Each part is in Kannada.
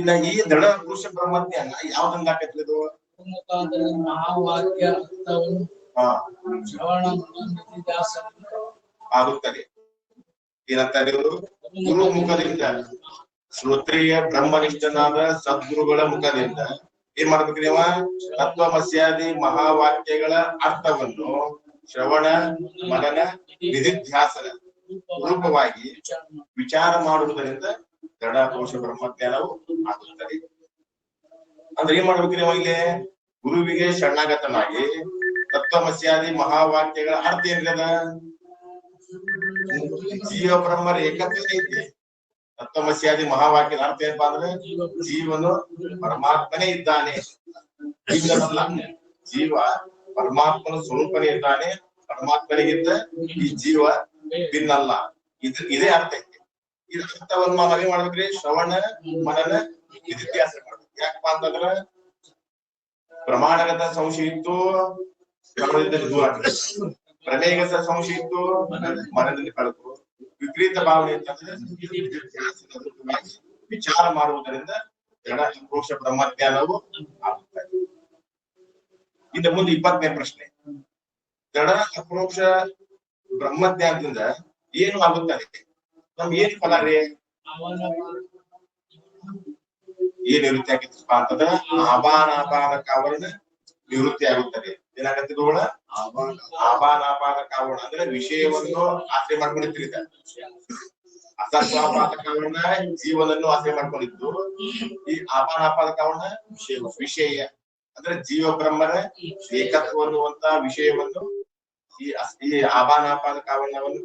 ಇನ್ನ ಈ ದೃಢ ಪುರುಷ ಬ್ರಹ್ಮಜ್ಞಾನ ಯಾವ್ದಂಗ ಆಕೈತಿ ಇದು ಮಹಾವಾಕ್ಯ ಅರ್ಥವನ್ನು ಶ್ರವಣ ಆಗುತ್ತದೆ. ಏನಂತಾರೆ ಇವರು ಗುರು ಮುಖದಿಂದ ಶ್ರೋತ್ರಿಯ ಬ್ರಹ್ಮನಿಷ್ಠನಾದ ಸದ್ಗುರುಗಳ ಮುಖದಿಂದ ಏನ್ ಮಾಡ್ಬೇಕ್ರಿ ಅವ ತತ್ವಮಸ್ಯಾದಿ ಮಹಾವಾಕ್ಯಗಳ ಅರ್ಥವನ್ನು ಶ್ರವಣ ಮನನ ನಿಧಿಧ್ಯಾಸನ ರೂಪವಾಗಿ ವಿಚಾರ ಮಾಡುವುದರಿಂದ ದೃಢ ಪುರುಷ ಬ್ರಹ್ಮಜ್ಞಾನವು ಆಗುತ್ತದೆ. ಅಂದ್ರೆ ಏನ್ ಮಾಡ್ಬೇಕ್ರಿ ಅವ ಇಲ್ಲಿ ಗುರುವಿಗೆ ಶರಣಾಗತನಾಗಿ ತತ್ವಮಸ್ಯಾದಿ ಮಹಾವಾಕ್ಯಗಳ ಅರ್ಥ ಏನಿದೆ ಜೀವ ಬ್ರಹ್ಮರ ಏಕತ್ವನೇ ಐತಿ. ತತ್ವಮಸ್ಯಾದಿ ಮಹಾವಾಕ್ಯದ ಅರ್ಥ ಏನಪ್ಪಾ ಅಂದ್ರೆ ಜೀವನು ಪರಮಾತ್ಮನೇ ಇದ್ದಾನೆ, ಜೀವನಲ್ಲ. ಜೀವ ಪರಮಾತ್ಮನ ಸ್ವರೂಪನೇ ಇದ್ದಾನೆ, ಪರಮಾತ್ಮನಿಗಿಂತ ಈ ಜೀವ ಭಿನ್ನಲ್ಲ. ಇದೇ ಅರ್ಥ ಐತಿ. ಇದ್ರ ಅರ್ಥವನ್ನು ನಾವೇ ಮಾಡ್ಬೇಕ್ರಿ ಶ್ರವಣ ಮನನ ನಿಧಿಧ್ಯಾಸ ಮಾಡ್ಬೇಕು. ಯಾಕಪ್ಪ ಅಂತಂದ್ರ ಪ್ರಮಾಣಗತ ಸಂಶಯ ಇತ್ತು ಕ್ರಮದಿಂದ ದೂರ ಆಗ್ತದೆ, ಪ್ರಮೇಯಗತ ಸಂಶಯ ಇತ್ತು ಮನದಲ್ಲಿ ಕಳಕು, ವಿಪರೀತ ಭಾವನೆ ಅಂತಂದ್ರೆ ವಿಚಾರ ಮಾಡುವುದರಿಂದ ದೃಢ ಪುರುಷ ಬ್ರಹ್ಮಜ್ಞಾನವು ಆಗುತ್ತದೆ. ಇನ್ನು ಮುಂದೆ 20ನೇ ಪ್ರಶ್ನೆ, ದೃಢ ಅಪರೋಕ್ಷ ಬ್ರಹ್ಮಜ್ಞಾನದಿಂದ ಏನು ಆಗುತ್ತದೆ? ನಮ್ಗೆ ಏನ್ ಫಲ ರೀ? ಏನ್ ನಿವೃತ್ತಿ ಆಗಿತ್ತಪ್ಪ ಅಂತಂದ್ರ ಆಪಾನಾಪಾದ ಕಾವರಣ ನಿವೃತ್ತಿ ಆಗುತ್ತದೆ. ಏನಾಗತ್ತಿದ್ಗಳ ಆಪಾನಾಪಾದ ಕಾವರಣ ಅಂದ್ರೆ ವಿಷಯವನ್ನು ಆಶ್ರಯ ಮಾಡ್ಕೊಂಡಿರ್ತೀರಿ. ಅಸತ್ವಾಪಾದ ಕಾವರಣ ಜೀವನನ್ನು ಆಶ್ರಯ ಮಾಡ್ಕೊಂಡಿದ್ದು, ಈ ಆಪಾನಾಪಾದ ಕಾವರಣ ವಿಷಯ ಅಂದ್ರೆ ಜೀವ ಬ್ರಹ್ಮರ ಏಕತ್ವ ಅನ್ನುವಂತ ವಿಷಯವನ್ನು ಈ ಆಪಾನಾಪಾದ ಕಾವರಣವನ್ನು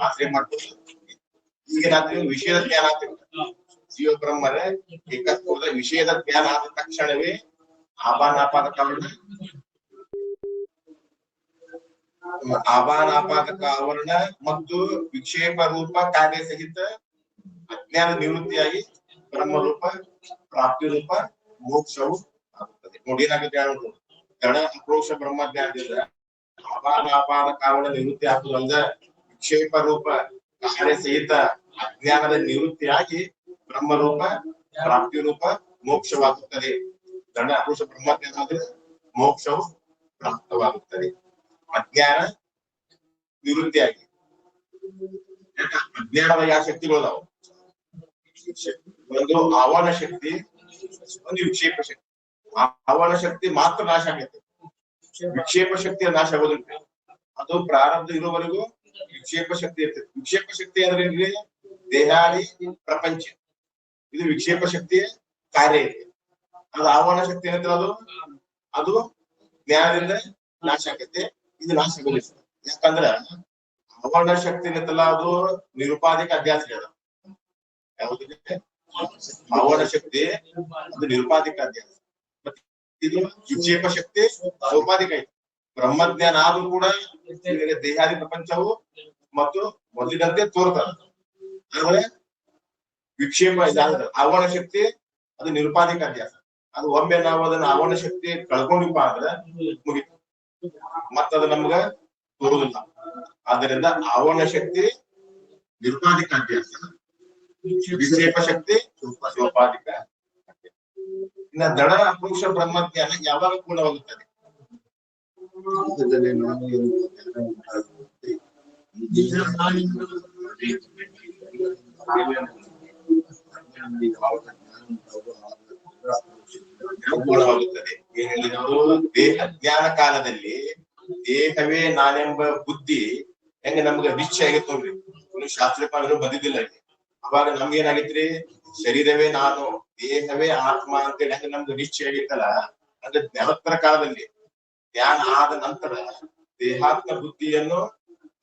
ಆಶ್ರಯ ಮಾಡ್ಕೊಂಡು ಈಗೇನಾಗ್ತೀವಿ ವಿಷಯದ ಜ್ಞಾನ ಆಗ್ತೀವಿ. ಜೀವ ಬ್ರಹ್ಮರ ಏಕತ್ವದ ವಿಷಯದ ಜ್ಞಾನ ಆದ ತಕ್ಷಣವೇ ಆಪಾನಾಪಾದ ಆವರಣ ಮತ್ತು ವಿಕ್ಷೇಪ ರೂಪ ಕಾರ್ಯ ಸಹಿತ ಅಜ್ಞಾನ ನಿವೃತ್ತಿಯಾಗಿ ಬ್ರಹ್ಮರೂಪ ಪ್ರಾಪ್ತಿ ರೂಪ ಮೋಕ್ಷವು ಆಗುತ್ತದೆ. ನೋಡಿ ಏನಾಗುತ್ತೆ ಹೇಳೋದು, ದೃಢ ಅಪರೋಕ್ಷ ಬ್ರಹ್ಮಜ್ಞಾನದಿಂದ ಆಪಾನಾಪಾದ ಕಾರಣ ನಿವೃತ್ತಿ ಆಗುವುದಲ್ಲ, ವಿಕ್ಷೇಪ ರೂಪ ಕಾರ್ಯ ಸಹಿತ ಅಜ್ಞಾನದ ನಿವೃತ್ತಿಯಾಗಿ ಬ್ರಹ್ಮರೂಪ ಪ್ರಾಪ್ತಿ ರೂಪ ಮೋಕ್ಷವಾಗುತ್ತದೆ. ದೃಢ ಅಪರೋಕ್ಷ ಬ್ರಹ್ಮಜ್ಞಾನ ಅಂದ್ರೆ ಮೋಕ್ಷವು ಪ್ರಾಪ್ತವಾಗುತ್ತದೆ. ಅಜ್ಞಾನ ನಿವೃತ್ತಿಯಾಗಿ ಅಜ್ಞಾನದ ಯಾವ ಶಕ್ತಿಗಳು? ಒಂದು ಆವರಣ ಶಕ್ತಿ, ಒಂದು ವಿಕ್ಷೇಪ ಶಕ್ತಿ. ಆವರಣ ಶಕ್ತಿ ಮಾತ್ರ ನಾಶ ಆಗೈತೆ, ವಿಕ್ಷೇಪ ಶಕ್ತಿಯ ನಾಶ ಆಗೋದಿಲ್ಲ. ಅದು ಪ್ರಾರಬ್ಧ ಇರುವವರೆಗೂ ವಿಕ್ಷೇಪ ಶಕ್ತಿ ಇರ್ತದೆ. ವಿಕ್ಷೇಪ ಶಕ್ತಿ ಅಂದ್ರೆ ಏನ್ರಿ? ದೇಹಾದಿ ಪ್ರಪಂಚ, ಇದು ವಿಕ್ಷೇಪ ಶಕ್ತಿಯ ಕಾರ್ಯ ಇದೆ. ಅದು ಆವರಣ ಶಕ್ತಿ ಏನಂದ್ರೆ ಅದು ಜ್ಞಾನದಿಂದ ನಾಶ ಆಗತ್ತೆ, ಇದು ನಾಶ ಆಗೋದಿಲ್ಲ. ಯಾಕಂದ್ರ ಆವರಣ ಶಕ್ತಿ ಏನಂತಲ್ಲ ಅದು ನಿರುಪಾಧಿಕ ಅಧ್ಯಾಸ ಅದ. ಯಾವುದಿದೆ ಆವರಣ ಶಕ್ತಿ ಅದು ನಿರುಪಾಧಿಕ ಅಧ್ಯಾಸ, ಇದು ವಿಕ್ಷೇಪ ಶಕ್ತಿ ಸೋಪಾಧಿಕ ಐತಿ. ಬ್ರಹ್ಮಜ್ಞಾನ ಆದ್ರೂ ಕೂಡ ದೇಹಾದಿ ಪ್ರಪಂಚವು ಮತ್ತು ಮೊದಲಿನಂತೆ ತೋರ್ತದ. ಆದ್ರೆ ವಿಕ್ಷೇಪ ಇದಾದ್ರೆ ಆವರಣ ಶಕ್ತಿ ಅದು ನಿರುಪಾಧಿಕ ಅಧ್ಯಾಸ. ಅದು ಒಮ್ಮೆ ನಾವು ಅದನ್ನ ಆವರಣ ಶಕ್ತಿ ಕಳ್ಕೊಂಡಿಪ್ಪ ಅಂದ್ರೆ ಮುಗಿತು, ಮತ್ತದು ನಮ್ಗ ತೋರುದಿಲ್ಲ. ಆದ್ದರಿಂದ ಆವರಣ ಶಕ್ತಿ ನಿರುಪಾಧಿಕ ಅಧ್ಯಾಸ, ವಿಕ್ಷೇಪ ಶಕ್ತಿ ಸೋಪಾಧಿಕ. ಇನ್ನ ದೃಢ ಅಪರೋಕ್ಷ ಬ್ರಹ್ಮಜ್ಞಾನ ಯಾವಾಗ ಪೂರ್ಣವಾಗುತ್ತದೆ? ಪೂರ್ಣವಾಗುತ್ತದೆ. ಏನ್ ಹೇಳಿದ್ರು? ಅಜ್ಞಾನ ಕಾಲದಲ್ಲಿ ದೇಹವೇ ನಾನೆಂಬ ಬುದ್ಧಿ ಹೆಂಗ ನಮ್ಗೆ ನಿಶ್ಚಯ ಆಗೈತ್ ನೋಡ್ರಿ. ಶಾಸ್ತ್ರಪಾಲರು ಬಂದಿದ್ದಿಲ್ಲ ಇಲ್ಲಿ. ಅವಾಗ ನಮ್ಗೆ ಏನಾಗೈತ್ರಿ? ಶರೀರವೇ ನಾನು, ದೇಹವೇ ಆತ್ಮ ಅಂತೇಳಿ ಹೆಂಗ ನಮ್ಗೆ ನಿಶ್ಚಯ ಆಗೈತಲ್ಲ, ಅಂದ್ರೆ ಜ್ಞಾನೋತ್ತರ ಕಾಲದಲ್ಲಿ ಜ್ಞಾನ ಆದ ನಂತರ ದೇಹಾತ್ಮ ಬುದ್ಧಿಯನ್ನು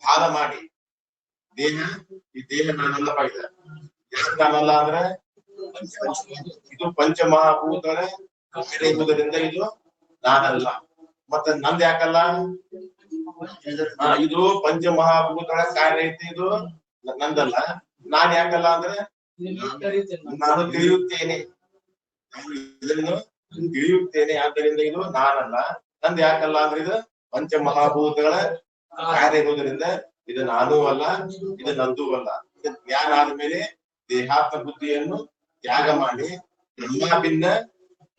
ಬಾಧ ಮಾಡಿ ಈ ದೇಹ ನಾನಲ್ಲಪ್ಪ ಇದೆ. ಯಾಕೆ ನಾನಲ್ಲ ಅಂದ್ರೆ ಇದು ಪಂಚಮಹಾಭೂತಗಳ ಇರುವುದರಿಂದ ಇದು ನಾನಲ್ಲ. ಮತ್ತೆ ನಂದ್ ಯಾಕಲ್ಲ? ಇದು ಪಂಚಮಹಾಭೂತಗಳ ಕಾರ್ಯ ಐತಿ, ಇದು ನಂದಲ್ಲ. ನಾನ್ ಯಾಕಲ್ಲ ಅಂದ್ರೆ ನಾನು ತಿಳಿಯುತ್ತೇನೆ, ಇದನ್ನು ತಿಳಿಯುತ್ತೇನೆ, ಆದ್ದರಿಂದ ಇದು ನಾನಲ್ಲ. ನಂದ್ ಯಾಕಲ್ಲ ಅಂದ್ರೆ ಇದು ಪಂಚಮಹಾಭೂತಗಳ ಕಾರ್ಯ ಇರುವುದರಿಂದ ಇದು ನಾನೂ ಅಲ್ಲ, ಇದು ನಂದೂ ಅಲ್ಲ. ಇದು ಜ್ಞಾನ ಆದ್ಮೇಲೆ ದೇಹಾತ್ಮ ಬುದ್ಧಿಯನ್ನು ತ್ಯಾಗ ಮಾಡಿ ಬ್ರಹ್ಮ ಭಿನ್ನ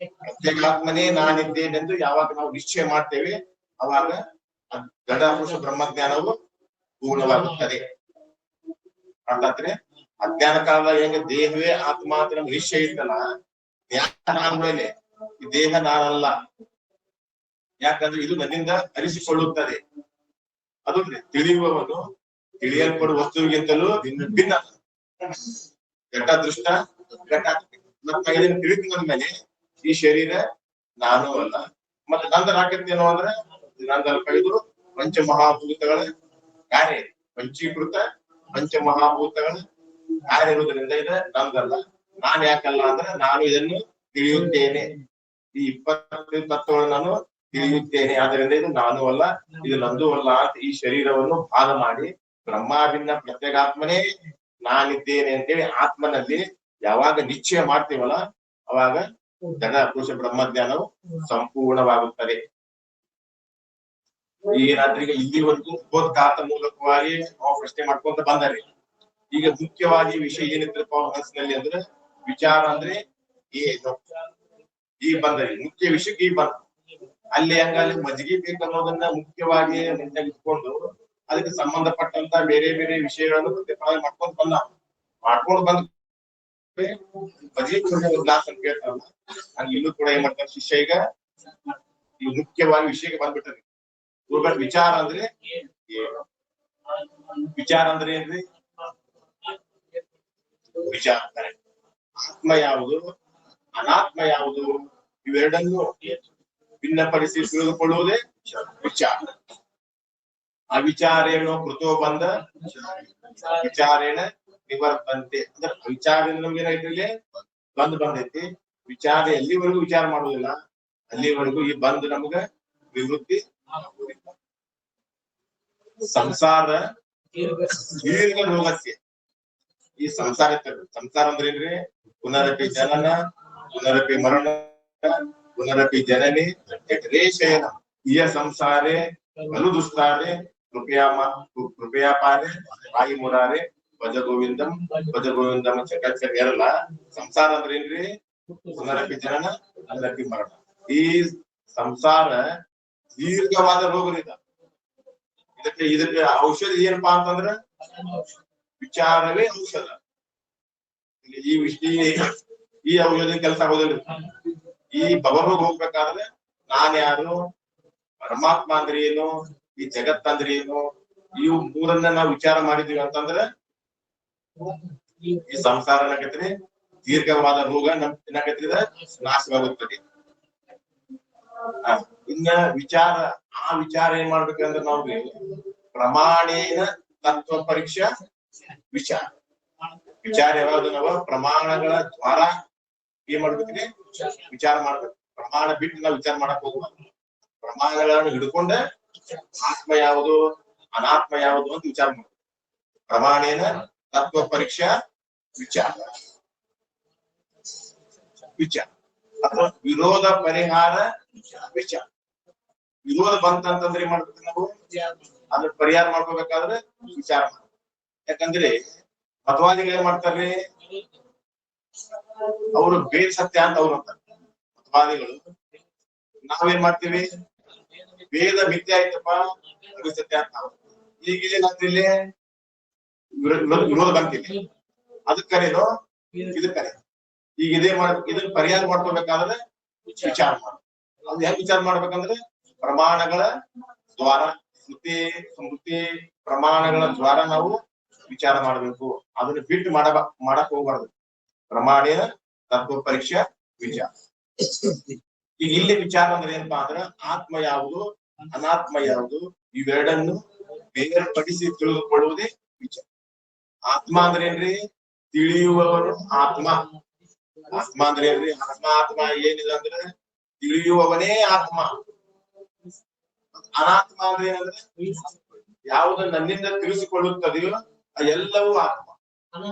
ಪ್ರತ್ಯೇಕಾತ್ಮನೇ ನಾನಿದ್ದೇನೆಂದು ಯಾವಾಗ ನಾವು ನಿಶ್ಚಯ ಮಾಡ್ತೇವೆ ಅವಾಗ ಜಡ ಪುರುಷ ಬ್ರಹ್ಮಜ್ಞಾನವು ಪೂರ್ಣವಾಗುತ್ತದೆ. ಅರ್ಥಾತ್ರೆ ಅಜ್ಞಾನ ಕಾಲದಾಗ ಹೆಂಗ ದೇಹವೇ ಆತ್ಮ ಅಂತ ನಮ್ಗೆ ನಿಶ್ಚಯ ಇತ್ತಲ್ಲ, ಜ್ಞಾನ ಆದ್ಮೇಲೆ ಈ ದೇಹ ನಾನಲ್ಲ, ಯಾಕಂದ್ರೆ ಇದು ನನ್ನಿಂದ ಅರಿಸಿಕೊಳ್ಳುತ್ತದೆ. ಅದು ತಿಳಿಯುವವನು ತಿಳಿಯಲ್ಪಡುವ ವಸ್ತುವಿಗಿಂತಲೂ ಭಿನ್ನ. ಘಟ ದೃಷ್ಟ ಘಟ ಮತ್ತೆ ಇದನ್ನು ತಿಳಿದುಕೊಂಡ್ಮೇಲೆ ಈ ಶರೀರ ನಾನು ಅಲ್ಲ, ಮತ್ತೆ ನಂತರ ಹಾಕತ್ತೇನೋ ಅಂದ್ರೆ ನಂದಲ್ಪ ಇದು ಪಂಚಮಹಾಭೂತಗಳ ಕಾರ್ಯ, ಪಂಚೀಕೃತ ಪಂಚಮಹಾಭೂತಗಳ ಕಾರ್ಯ ಇರುವುದರಿಂದ ಇದು ನಂದಲ್ಲ. ನಾನ್ ಯಾಕಲ್ಲ ಅಂದ್ರೆ ನಾನು ಇದನ್ನು ತಿಳಿಯುತ್ತೇನೆ, ಈ 20 ತತ್ವಗಳನ್ನು ನಾನು ತಿಳಿಯುತ್ತೇನೆ, ಆದ್ರಿಂದ ಇದು ನಾನು ಅಲ್ಲ, ಇದು ನಂದು ಅಲ್ಲ ಅಂತ ಈ ಶರೀರವನ್ನು ಭಾಗ ಮಾಡಿ ಬ್ರಹ್ಮಾಭಿನ್ನ ಪ್ರತ್ಯೇಕಾತ್ಮನೇ ನಾನಿದ್ದೇನೆ ಅಂತೇಳಿ ಆತ್ಮನಲ್ಲಿ ಯಾವಾಗ ನಿಶ್ಚಯ ಮಾಡ್ತೀವಲ್ಲ ಅವಾಗ ಜಡ ಪುರುಷ ಬ್ರಹ್ಮಜ್ಞಾನವು ಸಂಪೂರ್ಣವಾಗುತ್ತದೆ. ಏನಾದ್ರೀಗ ಇಲ್ಲಿವರೆಗೂ ಉಪೋದ್ಘಾತ ಮೂಲಕವಾಗಿ ನಾವು ಪ್ರಶ್ನೆ ಮಾಡ್ಕೊಂತ ಬಂದರೆ, ಈಗ ಮುಖ್ಯವಾಗಿ ವಿಷಯ ಏನಿದ್ರಪ್ಪ ಮನಸ್ಸಿನಲ್ಲಿ ಅಂದ್ರೆ ವಿಚಾರ ಅಂದ್ರೆ ಏನು ಈ ಬಂದರೆ ಮುಖ್ಯ ವಿಷಯಕ್ಕೆ ಈ ಬಂದ ಅಲ್ಲಿ ಹಂಗಲ್ಲಿ ಮಜ್ಜಿಗೆ ಬೇಕನ್ನೋದನ್ನ ಮುಖ್ಯವಾಗಿ ನೆನಪಿಟ್ಕೊಂಡು ಅದಕ್ಕೆ ಸಂಬಂಧಪಟ್ಟಂತ ಬೇರೆ ಬೇರೆ ವಿಷಯಗಳನ್ನು ಪ್ರತಿಪಾದನೆ ಮಾಡ್ಕೊಂಡು ಬಂದ ಮಜ್ಜಿಗೆ ಗ್ಲಾಸ್ ಅಂತ ಕೇಳ್ತಾರಲ್ಲ, ಹಂಗ ಇಲ್ಲೂ ಕೂಡ ಏನ್ ಮಾಡ್ತಾರೆ ಶಿಷ್ಯ ಈಗ ಈ ಮುಖ್ಯವಾಗಿ ವಿಷಯಕ್ಕೆ ಬಂದ್ಬಿಟ್ಟರಿ. ವಿಚಾರ ಅಂದ್ರೆ ಏನು? ವಿಚಾರ ಅಂದ್ರೆ ಏನ್ರಿ? ವಿಚಾರ ಆತ್ಮ ಯಾವುದು ಅನಾತ್ಮ ಯಾವುದು ಇವೆರಡನ್ನು ಭಿನ್ನಪಡಿಸಿ ತಿಳಿದುಕೊಳ್ಳುವುದೇ ವಿಚಾರ. ಅವಿಚಾರೇಣೋ ಕೃತೋ ಬಂದ ವಿಚಾರೇಣ ನಿವರ್ತಂತೆ. ಅಂದ್ರೆ ವಿಚಾರದಿಂದ ನಮ್ಗೆ ಏನಾಯ್ತು, ಬಂದೈತಿ. ವಿಚಾರ ಎಲ್ಲಿವರೆಗೂ ವಿಚಾರ ಮಾಡುವುದಿಲ್ಲ ಅಲ್ಲಿವರೆಗೂ ಈ ಬಂದ್ ನಮ್ಗ ನಿವೃತ್ತಿ ಆಗುವುದಿಲ್ಲ. ಸಂಸಾರ ದೀರ್ಘ ರೋಗಸ್ಯ. ಈ ಸಂಸಾರ ಸಂಸಾರ ಅಂದ್ರೆ ಏನ್ರಿ? ಪುನರಪಿ ಜನನ ಪುನರಪಿ ಮರಣ ಪುನರಪಿ ಜನನಿ ಜಠರೇ ಶಯನ ಇಯ ಸಂಸಾರೇ ಖಲು ದುಸ್ತಾರೆ ಕೃಪಯಾಪಾರೆ ಬಾಯಿ ಮುರಾರೆ ಭಜ ಗೋವಿಂದಂ ಚಕಚಕ ಇರಲ್ಲ. ಸಂಸಾರ ಅಂದ್ರೆ ಏನ್ರಿ? ಪುನರಪಿ ಜನನ ಪುನರಪಿ ಮರಣ. ಈ ಸಂಸಾರ ದೀರ್ಘವಾದ ರೋಗದಿಂದ ಇದಕ್ಕೆ ಔಷಧ ಏನಪ್ಪಾ ಅಂತಂದ್ರ ವಿಚಾರವೇ ಔಷಧ. ಈ ಔಷಧ ಕೆಲಸ ಆಗೋದಿಲ್ಲ. ಈ ಭವರೋಗ ಹೋಗ್ಬೇಕಾದ್ರೆ ನಾನ್ ಯಾರು, ಪರಮಾತ್ಮ ಅಂದ್ರೆ ಏನು, ಈ ಜಗತ್ತಂದ್ರೆ ಏನು, ಇವು ಮೂರನ್ನ ನಾವು ವಿಚಾರ ಮಾಡಿದೀವಿ ಅಂತಂದ್ರೆ ಈ ಸಂಸಾರ ಏನಾಗತ್ರಿ ದೀರ್ಘವಾದ ರೋಗ ಏನಾಗತ್ರಿ ನಾಶವಾಗುತ್ತದೆ. ಇನ್ನ ವಿಚಾರ, ಆ ವಿಚಾರ ಏನ್ ಮಾಡ್ಬೇಕಂದ್ರೆ ನಾವು ಪ್ರಮಾಣೇನ ತತ್ವ ಪರೀಕ್ಷಾ ವಿಚಾರ. ವಿಚಾರ ಯಾವಾಗ ನಾವು ಪ್ರಮಾಣಗಳ ದ್ವಾರ ಏನ್ ಮಾಡ್ಬೇಕ್ರಿ ವಿಚಾರ ಮಾಡ್ಬೇಕು. ಪ್ರಮಾಣ ಬಿಟ್ಟು ನಾವು ವಿಚಾರ ಮಾಡಕ್ ಹೋಗ್ಬಾರ್ದು. ಪ್ರಮಾಣಗಳನ್ನು ಹಿಡ್ಕೊಂಡ ಆತ್ಮ ಯಾವುದು ಅನಾತ್ಮ ಯಾವುದು ಅಂತ ವಿಚಾರ ಮಾಡ್ಬೇಕು. ಪ್ರಮಾಣೇನ ತತ್ವ ಪರೀಕ್ಷಾ ವಿಚಾರ ಅಥವಾ ವಿರೋಧ ಪರಿಹಾರ ವಿಚಾರ. ವಿರೋಧ ಬಂತಂತಂದ್ರೆ ಏನ್ ಮಾಡ್ಬೇಕು ನಾವು ಅದ್ರ ಪರಿಹಾರ ಮಾಡ್ಕೋಬೇಕಾದ್ರೆ ವಿಚಾರ ಮಾಡ್ಬೇಕು. ಯಾಕಂದ್ರೆ ಮತವಾದಿಗಳು ಏನ್ ಮಾಡ್ತಾರ್ರಿ, ಅವರು ಬೇರೆ ಸತ್ಯ ಅಂತ ಅವ್ರು ಅಂತಾರೆ ಮತವಾದಿಗಳು. ನಾವೇನ್ ಮಾಡ್ತೀವಿ, ವೇದ ಮಿಥ್ಯ ಆಯ್ತಪ್ಪ ಅದು ಸತ್ಯ ಅಂತ ನಾವು. ಈಗ ಏನಾಗ್ತಿ ಇಲ್ಲಿ ವಿರೋಧ ಬಂತಿಲ್ಲ, ಅದಕ್ಕೆ ಕರೆಯೋ ಇದಕ್ಕೆ ಕರೆ. ಈಗ ಇದನ್ನ ಪರಿಹಾರ ಮಾಡ್ಕೋಬೇಕಾದ್ರೆ ವಿಚಾರ ಮಾಡ್ಬೇಕು. ಅದು ಹೆಂಗ್ ವಿಚಾರ ಮಾಡ್ಬೇಕಂದ್ರೆ ಪ್ರಮಾಣಗಳ ದ್ವಾರ, ಸ್ಮೃತಿ ಪ್ರಮಾಣಗಳ ದ್ವಾರ ನಾವು ವಿಚಾರ ಮಾಡಬೇಕು. ಅದನ್ನ ಬಿಟ್ಟು ಮಾಡಕ್ ಹೋಗ್ಬಾರ್ದು. ಪ್ರಮಾಣೇನ ತತ್ವ ಪರೀಕ್ಷಾ ವಿಚಾರ. ಈಗ ಇಲ್ಲಿ ವಿಚಾರ ಅಂದ್ರೆ ಏನಪ್ಪಾ ಅಂದ್ರೆ ಆತ್ಮ ಯಾವುದು ಅನಾತ್ಮ ಯಾವುದು ಇವೆರಡನ್ನು ಬೇರ್ಪಡಿಸಿ ತಿಳಿದುಕೊಳ್ಳುವುದೇ ವಿಚಾರ. ಆತ್ಮ ಅಂದ್ರೆ ಏನ್ರಿ? ತಿಳಿಯುವವರು ಆತ್ಮ. ಆತ್ಮ ಅಂದ್ರೆ ಏನ್ರಿ? ಆತ್ಮ ಏನಿಲ್ಲ ಅಂದ್ರೆ ತಿಳಿಯುವವನೇ ಆತ್ಮ. ಅನಾತ್ಮ ಅಂದ್ರೆ ಏನಂದ್ರೆ ಯಾವುದು ನನ್ನಿಂದ ತಿಳಿಸಿಕೊಳ್ಳುತ್ತದೆಯೋ ಎಲ್ಲವೂ ಆತ್ಮ.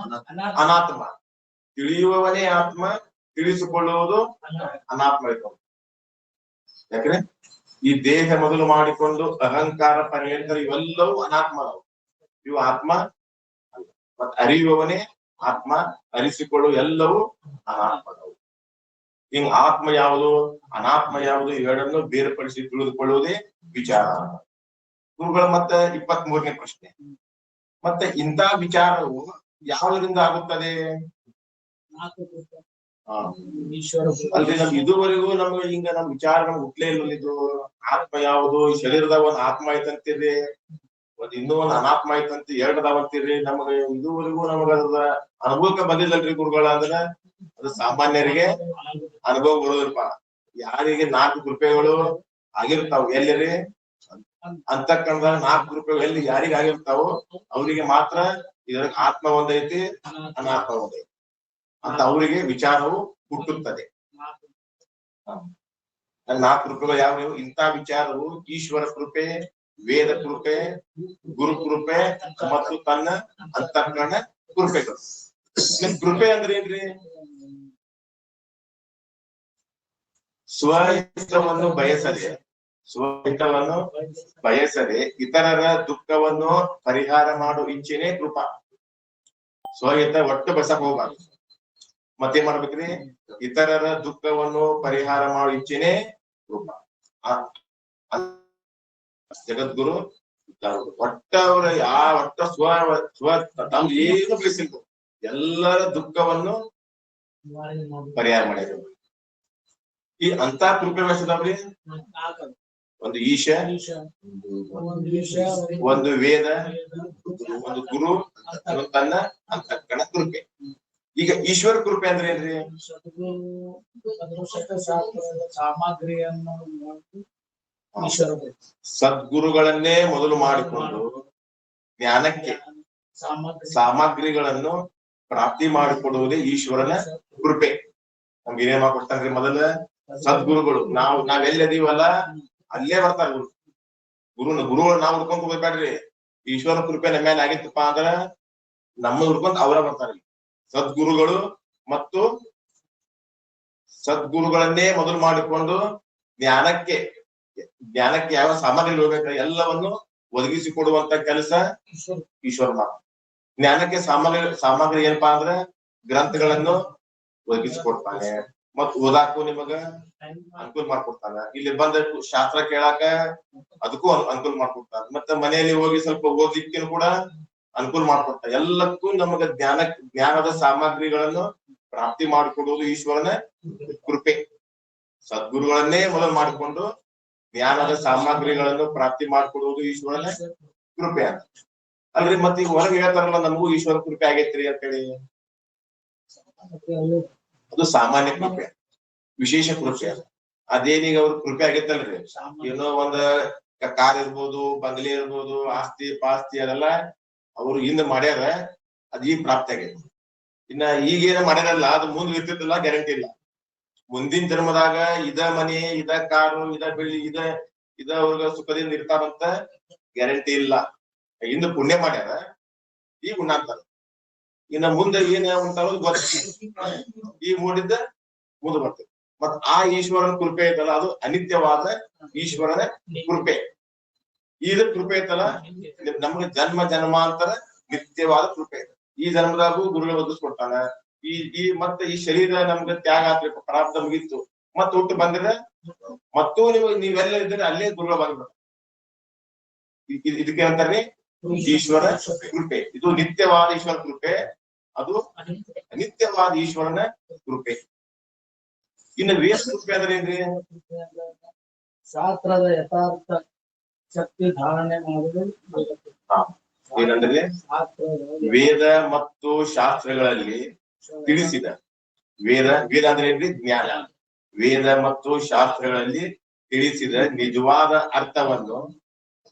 ಅನಾತ್ಮ. ತಿಳಿಯುವವನೇ ಆತ್ಮ, ತಿಳಿಸಿಕೊಳ್ಳುವುದು ಅನಾತ್ಮ ಇರ್ತದೆ. ಯಾಕಂದ್ರೆ ಈ ದೇಹ ಮೊದಲು ಮಾಡಿಕೊಂಡು ಅಹಂಕಾರ ಪರ್ಯಂತರ ಇವೆಲ್ಲವೂ ಅನಾತ್ಮ. ಇವು ಆತ್ಮ. ಮತ್ತೆ ಅರಿಯುವವನೇ ಆತ್ಮ ಅರಿಸಿಕೊಳ್ಳುವ ಎಲ್ಲವೂ ಅನಾತ್ಮದವು. ಹಿಂಗ್ ಆತ್ಮ ಯಾವುದು ಅನಾತ್ಮ ಯಾವುದು ಇವೆರಡನ್ನು ಬೇರ್ಪಡಿಸಿ ತಿಳಿದುಕೊಳ್ಳುವುದೇ ವಿಚಾರ. ಇವುಗಳ ಮತ್ತೆ 23ನೇ ಪ್ರಶ್ನೆ, ಮತ್ತೆ ಇಂಥ ವಿಚಾರವು ಯಾವುದರಿಂದ ಆಗುತ್ತದೆ? ಅಲ್ರಿ ನಮ್ಗೆ ಇದುವರೆಗೂ ನಮ್ಗೆ ಹಿಂಗ ನಮ್ ವಿಚಾರ ನಮ್ಗೆ ಹುಟ್ಲೇ ಇಲ್ಲ. ಇದು ಆತ್ಮ ಯಾವುದು, ಶರೀರದಾಗ ಒಂದ್ ಆತ್ಮ ಐತಂತೀರಿ, ಇನ್ನೂ ಒಂದ್ ಅನಾತ್ಮ ಐತಂತ ಎರಡದಾವಂತೀರಿ. ನಮ್ಗೆ ಇದುವರೆಗೂ ನಮಗ ಅದ ಅನುಭವಕ್ಕೆ ಬಂದಿಲ್ಲಲ್ರಿ ಗುರುಗಳ. ಅಂದ್ರೆ ಅದು ಸಾಮಾನ್ಯರಿಗೆ ಅನುಭವ ಬರೋದಿಲ್ಪ. ಯಾರಿಗೆ 4 ಕೃಪೆಗಳು ಆಗಿರ್ತಾವ ಎಲ್ಲಿರಿ ಅಂತಕ್ಕಂಥ 4 ಕೃಪೆಗಳು ಎಲ್ಲಿ ಯಾರಿಗ ಆಗಿರ್ತಾವೋ ಅವರಿಗೆ ಮಾತ್ರ ಇದ್ರಾಗ ಆತ್ಮ ಒಂದೈತಿ ಅನಾತ್ಮ ಒಂದೈತಿ ಅಂತ ಅವರಿಗೆ ವಿಚಾರವು ಹುಟ್ಟುತ್ತದೆ. 4 ಕೃಪೆಗಳು ಯಾವ? ಇಂಥ ವಿಚಾರವು ಈಶ್ವರ ಕೃಪೆ, ವೇದ ಕೃಪೆ, ಗುರು ಕೃಪೆ ಮತ್ತು ತನ್ನ ಅಂತಃಕರಣ ಕೃಪೆಗಳು. ಕೃಪೆ ಅಂದ್ರೆ ಏನ್ರಿ? ಸ್ವಹಿತವನ್ನು ಬಯಸದೆ ಇತರರ ದುಃಖವನ್ನು ಪರಿಹಾರ ಮಾಡೋ ಇಚ್ಛೆನೆ ಕೃಪಾ. ಸ್ವಹಿತ ಒಟ್ಟು ಬಸಕ್ ಹೋಗ್ಬಾರ್ದು. ಮತ್ತೇನ್ ಮಾಡ್ಬೇಕ್ರಿ? ಇತರರ ದುಃಖವನ್ನು ಪರಿಹಾರ ಮಾಡೋ ಇಚ್ಛೆನೆ ಕೃಪಾ. ಜಗದ್ಗುರು ಒಟ್ಟ ಅವ್ರ ಒಟ್ಟ ಸ್ವ ತಮ್ದು ಏನು ಬಯಸಿಲ್ರು, ಎಲ್ಲರ ದುಃಖವನ್ನು ಪರಿಹಾರ ಮಾಡಿದ್ರು. ಈ ಅಂತ ಕೃಪೆ ವಹಿಸಿದವ್ರಿ ಒಂದು ಈಶ, ಒಂದು ವೇದ, ಒಂದು ಗುರು, ತನ್ನ ಅಂತಃಕರಣ ಕೃಪೆ. ಈಗ ಈಶ್ವರ ಕೃಪೆ ಅಂದ್ರೆ ಏನ್ರಿ? ಸದ್ಗುರುಗಳನ್ನೇ ಮೊದಲು ಮಾಡಿಕೊಂಡು ಜ್ಞಾನಕ್ಕೆ ಸಾಮಗ್ರಿಗಳನ್ನು ಪ್ರಾಪ್ತಿ ಮಾಡಿಕೊಡುವುದೇ ಈಶ್ವರನ ಕೃಪೆ. ನಮ್ಗೆ ಏನೇನ್ ಮಾಡ್ಕೊಡ್ತಾನ್ರಿ? ಮೊದಲ ಸದ್ಗುರುಗಳು, ನಾವೆಲ್ಲದೀವಲ್ಲ ಅಲ್ಲೇ ಬರ್ತಾರ ಗುರುಗಳು. ನಾವ್ ಹುಡ್ಕೊಂಡ್ ಹೋಗ್ಬೇಡ್ರಿ. ಈಶ್ವರ ಕೃಪೆ ನಮ್ಮ ಮೇಲೆ ಆಗಿತ್ತಪ್ಪ ಅಂದ್ರ ನಮ್ಮ ಹುಡ್ಕೊಂಡ್ ಅವರ ಬರ್ತಾರ. ಸದ್ಗುರುಗಳು ಮತ್ತು ಸದ್ಗುರುಗಳನ್ನೇ ಮೊದಲು ಮಾಡಿಕೊಂಡು ಜ್ಞಾನಕ್ಕೆ ಯಾವ ಸಾಮಗ್ರಿ ಹೋಗ್ಬೇಕ ಎಲ್ಲವನ್ನು ಒದಗಿಸಿಕೊಡುವಂತ ಕೆಲಸ ಈಶ್ವರ ಮಾಡ. ಜ್ಞಾನಕ್ಕೆ ಸಾಮಗ್ರಿ ಏನಪ್ಪಾ ಅಂದ್ರೆ ಗ್ರಂಥಗಳನ್ನು ಒದಗಿಸಿಕೊಡ್ತಾನೆ, ಮತ್ ಓದಾಕು ನಿಮಗ ಅನುಕೂಲ ಮಾಡ್ಕೊಡ್ತಾನ. ಇಲ್ಲಿ ಬಂದ ಶಾಸ್ತ್ರ ಕೇಳಾಕ ಅದಕ್ಕೂ ಅನುಕೂಲ ಮಾಡ್ಕೊಡ್ತಾನ. ಮತ್ತೆ ಮನೆಯಲ್ಲಿ ಹೋಗಿ ಸ್ವಲ್ಪ ಓದ್ಲಿಕ್ಕೆ ಕೂಡ ಅನುಕೂಲ ಮಾಡ್ಕೊಡ್ತಾನ. ಎಲ್ಲಕ್ಕೂ ನಮಗ ಜ್ಞಾನದ ಸಾಮಗ್ರಿಗಳನ್ನು ಪ್ರಾಪ್ತಿ ಮಾಡಿಕೊಡುವುದು ಈಶ್ವರನ ಕೃಪೆ. ಸದ್ಗುರುಗಳನ್ನೇ ಮೊದಲು ಮಾಡಿಕೊಂಡು ಜ್ಞಾನದ ಸಾಮಗ್ರಿಗಳನ್ನು ಪ್ರಾಪ್ತಿ ಮಾಡಿಕೊಡುವುದು ಈಶ್ವರನ ಕೃಪೆ ಅಂತ ಅಲ್ರಿ. ಮತ್ತೆ ಈಗ ಹೊರಗೆ ಹೇಳ್ತಾರಲ್ಲ ನಮಗೂ ಈಶ್ವರ ಕೃಪೆ ಆಗೈತ್ರಿ ಅಂತೇಳಿ, ಅದು ಸಾಮಾನ್ಯ ಕೃಪೆ, ವಿಶೇಷ ಕೃಪೆ. ಅದೇನೀಗ ಅವ್ರ ಕೃಪೆ ಆಗೈತಲ್ರಿ, ಏನೋ ಒಂದ್ ಕಾರ್ ಇರ್ಬೋದು, ಬಂಗ್ಲೆ ಇರ್ಬೋದು, ಆಸ್ತಿ ಪಾಸ್ತಿ ಅದೆಲ್ಲ ಅವ್ರು ಹಿಂದ್ ಮಾಡ್ಯಾರ, ಅದ್ ಈಗ ಪ್ರಾಪ್ತಿ ಆಗೈತಿ. ಇನ್ನ ಈಗೇನ ಮಾಡ್ಯಾರಲ್ಲ ಅದು ಮುಂದ್ ಇರ್ತಿತ್ತಲ್ಲ ಗ್ಯಾರಂಟಿ ಇಲ್ಲ. ಮುಂದಿನ ಜನ್ಮದಾಗ ಇದ ಮನೆ, ಇದ ಕಾರು, ಇದ ಬೆಳ್ಳಿ, ಇದ ಅವ್ರಿಗೆ ಸುಖದಿಂದ ಇರ್ತಾರಂತ ಗ್ಯಾರಂಟಿ ಇಲ್ಲ. ಹಿಂದ ಪುಣ್ಯ ಮಾಡ್ಯಾರ, ಈಗ ಉಣ್ಣಾಕ್ತಾರ. ಇನ್ನ ಮುಂದೆ ಏನ್ ಉಂಟಾರೋ ಗೊತ್ತ, ಈಗ ಮೂಡಿದ್ದ ಮುಂದೆ ಬರ್ತದೆ. ಮತ್ ಆ ಈಶ್ವರನ ಕೃಪೆ ಐತಲ್ಲ ಅದು ಅನಿತ್ಯವಾದ ಈಶ್ವರನ ಕೃಪೆ. ಇದ ಕೃಪೆ ಐತಲ್ಲ ನಮ್ಗೆ ಜನ್ಮ ಜನ್ಮಾಂತರ ನಿತ್ಯವಾದ ಕೃಪೆ. ಈ ಜನ್ಮದಾಗೂ ಗುರುಗಳು ಒದಗಿಸ್ಕೊಡ್ತಾನ. ಈ ಮತ್ತೆ ಈ ಶರೀರ ನಮ್ಗೆ ತ್ಯಾಗ ಆಗ್ಬೇಕು, ಪ್ರಾಪ್ತ ಮುಗಿತ್ತು, ಮತ್ ಹುಟ್ಟು ಬಂದ್ರೆ ಮತ್ತೂ ನೀವೆಲ್ಲ ಇದ್ರೆ ಅಲ್ಲೇ ಗುರುಗಳು ಬಂದ್ಬಿಡ್ತಾರೆ. ಇದಕ್ಕೆ ಅಂತಾರ್ರಿ ಈಶ್ವರ ಕೃಪೆ. ಇದು ನಿತ್ಯವಾದ ಈಶ್ವರ ಕೃಪೆ, ಅದು ಅನಿತ್ಯವಾದ ಈಶ್ವರನ ಕೃಪೆ. ಇನ್ನು ವೇದ ಕೃಪೆ ಅಂದ್ರೆ ಏನ್ರಿ? ಶಾಸ್ತ್ರದ ಯಥಾರ್ಥ ಶಕ್ತಿ ಧಾರಣೆ ಮಾಡುವುದು. ಏನಂದ್ರೆ ವೇದ ಮತ್ತು ಶಾಸ್ತ್ರಗಳಲ್ಲಿ ತಿಳಿಸಿದ ವೇದ ಅಂದ್ರೆ ಏನ್ರಿ? ಜ್ಞಾನ. ವೇದ ಮತ್ತು ಶಾಸ್ತ್ರಗಳಲ್ಲಿ ತಿಳಿಸಿದ ನಿಜವಾದ ಅರ್ಥವನ್ನು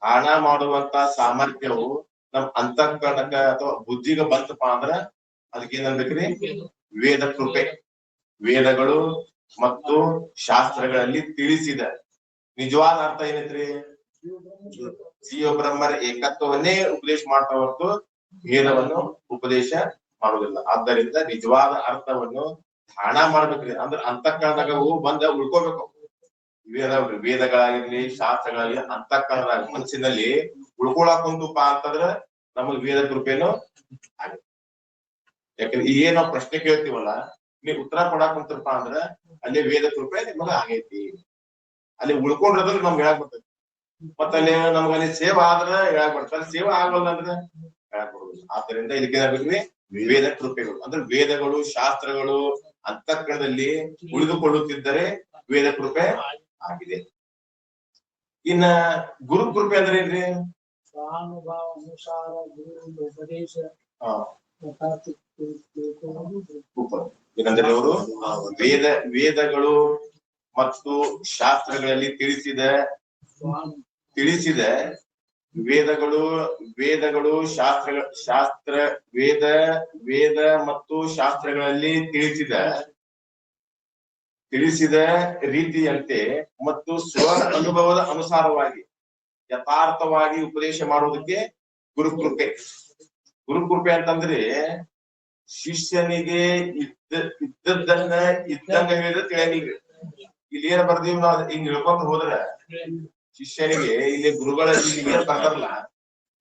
ಧಾರಣ ಮಾಡುವಂತ ಸಾಮರ್ಥ್ಯವು ನಮ್ ಅಂತಃಕರಣಕ್ಕ ಅಥವಾ ಬುದ್ಧಿಗ ಬಂತಪ್ಪ ಅಂದ್ರ ಅದಕ್ಕೆ ಏನನ್ಬೇಕ್ರಿ? ವೇದ ಕೃಪೆ. ವೇದಗಳು ಮತ್ತು ಶಾಸ್ತ್ರಗಳಲ್ಲಿ ತಿಳಿಸಿದ ನಿಜವಾದ ಅರ್ಥ ಏನೈತ್ರಿ? ಜೀವ ಬ್ರಹ್ಮರ ಏಕತ್ವವನ್ನೇ ಉಪದೇಶ ಮಾಡ್ತಾ ಹೊರತು ಭೇದವನ್ನು ಉಪದೇಶ ಮಾಡುವುದಿಲ್ಲ. ಆದ್ದರಿಂದ ನಿಜವಾದ ಅರ್ಥವನ್ನು ಧಾರಣ ಮಾಡ್ಬೇಕ್ರಿ. ಅಂದ್ರೆ ಅಂತಃಕರಣದಾಗ ಬಂದ ಉಳ್ಕೋಬೇಕು. ವೇದಗಳಾಗಿರ್ಲಿ ಶಾಸ್ತ್ರಗಳಾಗ್ಲಿ ಅಂತಃಕರಣದಾಗ ಮನಸ್ಸಿನಲ್ಲಿ ಉಳ್ಕೊಳಕ್ ಕುಂತುಪ್ಪ ಅಂತಂದ್ರ ನಮಗ್ ವೇದ ಕೃಪೆನೂ ಆಗುತ್ತೆ. ಯಾಕಂದ್ರೆ ಏನ್ ನಾವು ಪ್ರಶ್ನೆ ಕೇಳ್ತೀವಲ್ಲ, ನೀವು ಉತ್ತರ ಕೊಡಾಕ್ ಕುಂತರಪ್ಪ ಅಂದ್ರ ಅಲ್ಲಿ ವೇದ ಕೃಪೆ ನಿಮಗ ಆಗೈತಿ. ಅಲ್ಲಿ ಉಳ್ಕೊಂಡ್ರದ್ರ ನಮ್ಗೆ ಹೇಳಕ್ ಬರ್ತೈತಿ. ಮತ್ತ ಅಲ್ಲಿ ನಮ್ಗಲ್ಲಿ ಸೇವಾ ಆದ್ರ ಹೇಳಕ್ ಬರ್ತದೆ, ಸೇವಾ ಆಗಲ್ಲ ಅಂದ್ರೆ ಹೇಳಕ್ ಬರುದಿಲ್ಲ. ಆದ್ದರಿಂದ ಇದಕ್ಕೆ ಏನಾಗ್ಬೇಕ್ರಿ, ವೇದ ಕೃಪೆಗಳು ಅಂದ್ರೆ ವೇದಗಳು ಶಾಸ್ತ್ರಗಳು ಅಂತಃಕರಣದಲ್ಲಿ ಉಳಿದುಕೊಳ್ಳುತ್ತಿದ್ದರೆ ವೇದ ಕೃಪೆ ಆಗಿದೆ. ಇನ್ನ ಗುರು ಕೃಪೆ ಅಂದ್ರೆ ಏನ್ರಿ? ಸ್ವಾನುಭಾವ ಅನುಸಾರ ಗುರುವಿನ ಉಪದೇಶ ಏನಂದ್ರೆ ಅವರು ವೇದಗಳು ಮತ್ತು ಶಾಸ್ತ್ರಗಳಲ್ಲಿ ತಿಳಿಸಿದ ವೇದಗಳು ವೇದ ಮತ್ತು ಶಾಸ್ತ್ರಗಳಲ್ಲಿ ತಿಳಿಸಿದ ರೀತಿಯಂತೆ ಮತ್ತು ಸ್ವ ಅನುಭವದ ಅನುಸಾರವಾಗಿ ಯಥಾರ್ಥವಾಗಿ ಉಪದೇಶ ಮಾಡುವುದಕ್ಕೆ ಗುರುಕೃಪೆ. ಗುರುಕೃಪೆ ಅಂತಂದ್ರೆ ಶಿಷ್ಯನಿಗೆ ಇದ್ದದ್ದನ್ನ ಇದ್ದಂಗ ಹೇಳಿದ್ರೆ ತಿಳಿಯಂಗಿಲ್ರಿ. ಇಲ್ಲಿ ಏನ್ ಬರ್ದೀವಿ ನಾವು ಹಿಂಗ್ ಹೇಳ್ಕೊಂತ ಹೋದ್ರ ಶಿಷ್ಯನಿಗೆ ಇಲ್ಲಿ ಗುರುಗಳ ಇಲ್ಲಿ ಏನ್ ಬರ್ತಾರಲ್ಲ,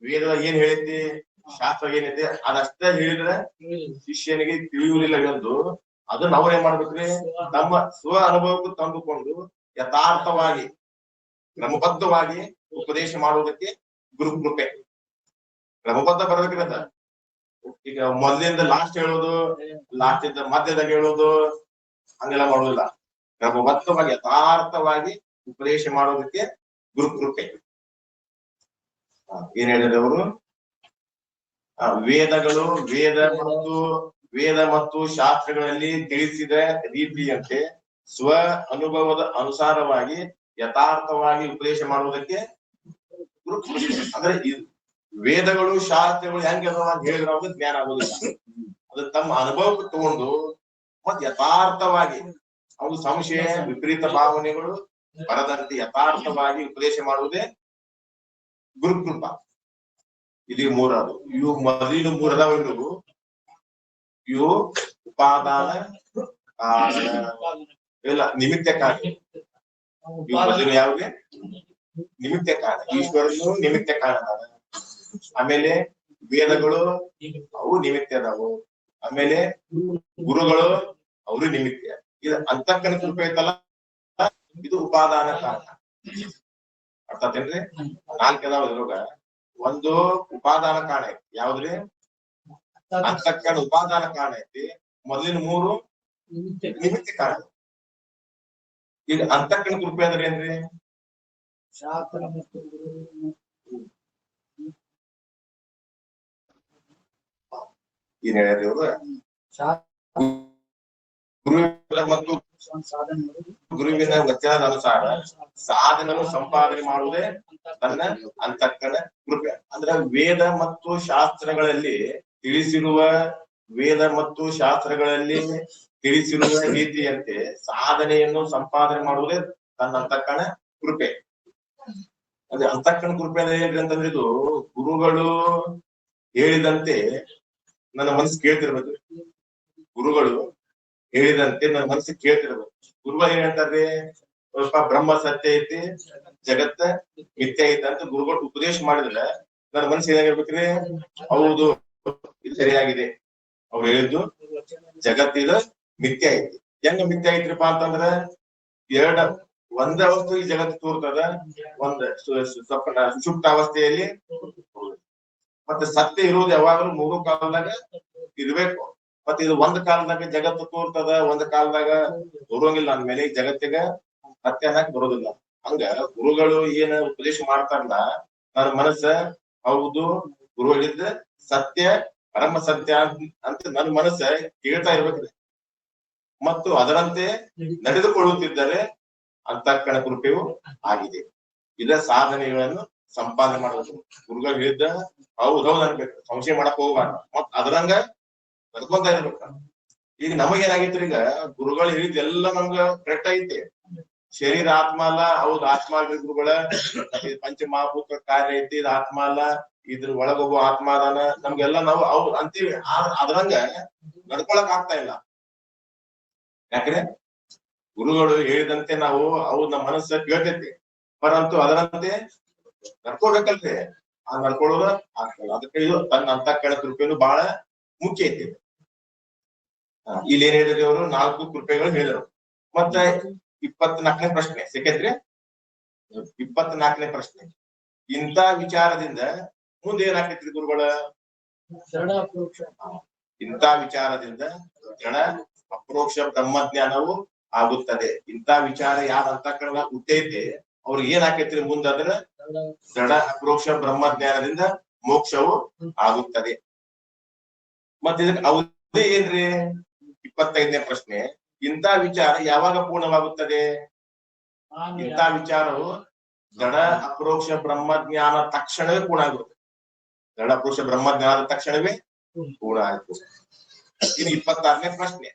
ವೇದ ಏನ್ ಹೇಳೈತಿ, ಶಾಸ್ತ್ರ ಏನೈತಿ ಅದಷ್ಟ ಹೇಳಿದ್ರೆ ಶಿಷ್ಯನಿಗೆ ತಿಳಿಯುವುದಿಲ್ಲ ಎಂದು ಅದನ್ನ ನಾವು ಏನ್ ಮಾಡ್ಬೇಕ್ರಿ, ನಮ್ಮ ಸ್ವ ಅನುಭವಕ್ಕೂ ತಂದುಕೊಂಡು ಯಥಾರ್ಥವಾಗಿ ಕ್ರಮಬದ್ಧವಾಗಿ ಉಪದೇಶ ಮಾಡುವುದಕ್ಕೆ ಗುರುಕೃಪೆ. ಕ್ರಮಬದ್ಧ ಬರ್ಬೇಕಿರತ್ತ. ಈಗ ಮೊದಲಿಂದ ಲಾಸ್ಟ್ ಹೇಳೋದು, ಲಾಸ್ಟ್ ಇಂದ ಮಧ್ಯದಾಗ ಹೇಳೋದು ಹಂಗೆಲ್ಲ ಮಾಡೋದಿಲ್ಲ. ಕ್ರಮಬದ್ಧವಾಗಿ ಯಥಾರ್ಥವಾಗಿ ಉಪದೇಶ ಮಾಡೋದಕ್ಕೆ ಗುರುಕೃಪೆ. ಏನ್ ಹೇಳಿದ್ರೆ ಅವರು, ವೇದ ಮತ್ತು ಶಾಸ್ತ್ರಗಳಲ್ಲಿ ತಿಳಿಸಿದ ರೀತಿಯಂತೆ ಸ್ವ ಅನುಭವದ ಅನುಸಾರವಾಗಿ ಯಥಾರ್ಥವಾಗಿ ಉಪದೇಶ ಮಾಡುವುದಕ್ಕೆ ಗುರುಕೃಪೆ. ಅಂದ್ರೆ ವೇದಗಳು ಶಾಸ್ತ್ರಗಳು ಹೆಂಗೆ ಹೇಳಿದ್ರೆ ಅವ್ರಿಗೆ ಜ್ಞಾನ ಆಗೋದಿಲ್ಲ. ಅದು ತಮ್ಮ ಅನುಭವಕ್ಕೆ ತಗೊಂಡು ಮತ್ ಯಥಾರ್ಥವಾಗಿ ಅವ್ರು ಸಂಶಯ ವಿಪರೀತ ಭಾವನೆಗಳು ಬರದಂತೆ ಯಥಾರ್ಥವಾಗಿ ಉಪದೇಶ ಮಾಡುವುದೇ ಗುರುಕೃಪ. ಇದು ಮೂರದು. ಇವು ಮೊದಲಿನ ಮೂರದಾವ. ಇವು ಉಪಾದಾನ ಇಲ್ಲ ನಿಮಿತ್ತ ಕಾರಣ. ಇವು ಮೊದಲಿನ ಯಾವ್ಗೆ ನಿಮಿತ್ತ ಕಾರಣ. ಈಶ್ವರನು ನಿಮಿತ್ತ ಕಾರಣ. ಆಮೇಲೆ ವೇದಗಳು ಅವು ನಿಮಿತ್ತ ಅದಾವು. ಆಮೇಲೆ ಗುರುಗಳು ಅವರು ನಿಮಿತ್ತ. ಇದು ಅಂತಃಕರಣ ಕೃಪೆ ಐತಲ್ಲ, ಇದು ಉಪಾದಾನ ಕಾರಣ. ಅರ್ಥಾತೇನ್ರಿ? 4 ಅದಾವ ಇದ್ರೊಳಗ. ಒಂದು ಉಪಾದಾನ ಕಾರಣ ಐತಿ. ಯಾವ್ದ್ರಿ? ಅಂತಃಕರಣ ಉಪಾದಾನ ಕಾರಣ ಐತಿ. ಮೊದಲಿನ 3 ನಿಮಿತ್ತ ಕಾರಣ. ಈಗ ಅಂತಃಕರಣ ಕೃಪೆ ಅಂದ್ರೆ ಏನ್ರಿ? ಶಾಸ್ತ್ರ ಮತ್ತು ಏನ್ ಹೇಳ್ರಿ ಅವ್ರು? ಗುರುವಿನ ಮತ್ತು ಗುರುವಿನ ವಚನದ ಅನುಸಾರ ಸಾಧನವನ್ನು ಸಂಪಾದನೆ ಮಾಡುವುದೇ ತನ್ನ ಅಂತಃಕರಣ ಕೃಪೆ. ಅಂದ್ರೆ ವೇದ ಮತ್ತು ಶಾಸ್ತ್ರಗಳಲ್ಲಿ ತಿಳಿಸಿರುವ ರೀತಿಯಂತೆ ಸಾಧನೆಯನ್ನು ಸಂಪಾದನೆ ಮಾಡುವುದೇ ತನ್ನ ಅಂತಃಕರಣ ಕೃಪೆ. ಅದೇ ಅಂತಃಕರಣ ಕೃಪೆ ಅಂದ್ರೆ ಏನ್ರಿ ಅಂತಂದ್ರೆ, ಇದು ಗುರುಗಳು ಹೇಳಿದಂತೆ ನನ್ನ ಮನಸ್ಸು ಕೇಳ್ತಿರ್ಬೇಕು. ಗುರುಗಳು ಹೇಳಿದಂತೆ ನನ್ನ ಮನಸ್ಸಿಗೆ ಕೇಳ್ತಿರ್ಬೇಕು. ಗುರುಗಳು ಏನ್ ಹೇಳ್ತಾರ್ರಿ? ಸ್ವಲ್ಪ ಬ್ರಹ್ಮ ಸತ್ಯ ಐತಿ, ಜಗತ್ತ ಮಿಥ್ಯ ಐತಿ ಅಂತ ಗುರುಗಳು ಉಪದೇಶ ಮಾಡಿದ್ರೆ ನನ್ನ ಮನಸ್ಸು ಏನಾಗಿರ್ಬೇಕ್ರಿ? ಹೌದು, ಇದು ಸರಿಯಾಗಿದೆ. ಅವ್ರು ಹೇಳಿದ್ದು ಜಗತ್ತಿದ ಮಿಥ್ಯ ಐತಿ. ಹೆಂಗ ಮಿಥ್ಯ ಐತ್ರಿಪಾ ಅಂತಂದ್ರ, ಒಂದ ವಸ್ತು ಈ ಜಗತ್ತು ತೋರ್ತದ, ಒಂದ್ ಸುಷುಪ್ತ ಅವಸ್ಥೆಯಲ್ಲಿ. ಮತ್ತೆ ಸತ್ಯ ಇರೋದು ಯಾವಾಗಲೂ 3 ಕಾಲದಾಗ ಇರ್ಬೇಕು. ಮತ್ತೆ ಇದು ಒಂದ್ ಕಾಲದಾಗ ಜಗತ್ತು ತೋರ್ತದ, ಒಂದ್ ಕಾಲದಾಗ ತೋರಂಗಿಲ್ಲ ಅಂದ್ಮೇಲೆ ಈ ಜಗತ್ತಿಗ ಸತ್ಯ ಅನ್ನಕ್ ಬರೋದಿಲ್ಲ. ಹಂಗ ಗುರುಗಳು ಏನ ಉಪದೇಶ ಮಾಡ್ತಾರಲ್ಲ, ನನ್ನ ಮನಸ್ಸ ಹೌದು ಗುರು ಹೇಳಿದ್ದ ಸತ್ಯ, ಪರಮ ಸತ್ಯ ಅಂತ ನನ್ನ ಮನಸ್ಸ ಕೇಳ್ತಾ ಇರ್ಬೇಕ್ರಿ. ಮತ್ತು ಅದರಂತೆ ನಡೆದುಕೊಳ್ಳುತ್ತಿದ್ದರೆ ಅಂತಃಕರಣ ಕೃಪೆಯು ಆಗಿದೆ. ಇದ ಸಾಧನೆಗಳನ್ನು ಸಂಪಾದನೆ ಮಾಡಬೇಕು. ಗುರುಗಳು ಹೇಳಿದ್ದ ಹೌದೌದ್ ಅನ್ಬೇಕು, ಸಂಶಯ ಮಾಡಕ್ ಹೋಗ್ಬಾರ್ದು. ಮತ್ ಅದರಂಗ ನಡ್ಕೊಂತ ಇರ್ಬೇಕ. ಈಗ ನಮಗೇನಾಗೈತ್ರಿ, ಈಗ ಗುರುಗಳು ಹೇಳಿದ ಎಲ್ಲ ನಮ್ಗ ಕರೆಕ್ಟ್ ಐತಿ. ಶರೀರ ಆತ್ಮ ಅಲ್ಲ, ಹೌದು ಆತ್ಮ ಅಲ್ರಿ ಗುರುಗಳ. ಪಂಚಮಹಾಭೂತ ಕಾರ್ಯ ಐತಿ, ಇದು ಆತ್ಮ ಅಲ್ಲ, ಇದ್ರ ಒಳಗೊಬ್ಬ ಆತ್ಮ ಅದಾನ, ನಮ್ಗೆಲ್ಲ ನಾವು ಅವ್ರು ಅಂತೀವಿ. ಅದ್ರಂಗ ನಡ್ಕೊಳಕ್ ಆಗ್ತಾ ಇಲ್ಲ. ಯಾಕ್ರೆ? ಗುರುಗಳು ಹೇಳಿದಂತೆ ನಾವು ಹೌದ್ ನಮ್ಮ ಮನಸ್ಸ ಕೇಳ್ತೈತಿ, ಪರಂತು ಅದರಂತೆ ನಡ್ಕೋಬೇಕಲ್ರಿ. ಆ ನಡ್ಕೊಳ್ಳೋದು ಆಗ್ತಲ್ಲ. ಅದಕ್ಕೆ ಇದು ತನ್ನ ಅಂತಃಕರಣ ಕೃಪೆನು ಬಹಳ ಮುಖ್ಯ ಐತಿ. ಇಲ್ಲಿ ಏನ್ ಹೇಳಿದ್ರಿ ಅವರು 4 ಕೃಪೆಗಳು ಹೇಳಿದ್ರು. ಮತ್ತೆ 24ನೇ ಪ್ರಶ್ನೆ ಸಿಕ್ಕೈತ್ರಿ. 24ನೇ ಪ್ರಶ್ನೆ, ಇಂಥ ವಿಚಾರದಿಂದ ಮುಂದೆ ಏನಾಗ್ತೈತ್ರಿ ಗುರುಗಳ? ಇಂಥ ವಿಚಾರದಿಂದ ಜಡ ಅಪ್ರೋಕ್ಷ ಬ್ರಹ್ಮಜ್ಞಾನವು ಆಗುತ್ತದೆ. ಇಂಥ ವಿಚಾರ ಯಾರ ಅಂತಃಕರಣ ಹುಟ್ಟೈತೆ ಅವ್ರಿಗೆ ಏನ್ ಆಕೈತ್ರಿ ಮುಂದೆ? ಅದರ ಜಡ ಅಪ್ರೋಕ್ಷ ಬ್ರಹ್ಮಜ್ಞಾನದಿಂದ ಮೋಕ್ಷವು ಆಗುತ್ತದೆ. ಮತ್ತೆ ಇದಕ್ಕೆ ಅವಧಿ ಏನ್ರಿ? 25ನೇ ಪ್ರಶ್ನೆ, ಇಂಥ ವಿಚಾರ ಯಾವಾಗ ಪೂರ್ಣವಾಗುತ್ತದೆ? ಇಂಥ ವಿಚಾರವು ಜಡ ಅಪ್ರೋಕ್ಷ ಬ್ರಹ್ಮಜ್ಞಾನ ತಕ್ಷಣವೇ ಪೂರ್ಣ ಆಗುತ್ತೆ. ಜಡ ಅಪ್ರೋಕ್ಷ ಬ್ರಹ್ಮಜ್ಞಾನದ ತಕ್ಷಣವೇ ಪೂರ್ಣ ಆಯ್ತು. ಇನ್ನು 26ನೇ ಪ್ರಶ್ನೆ,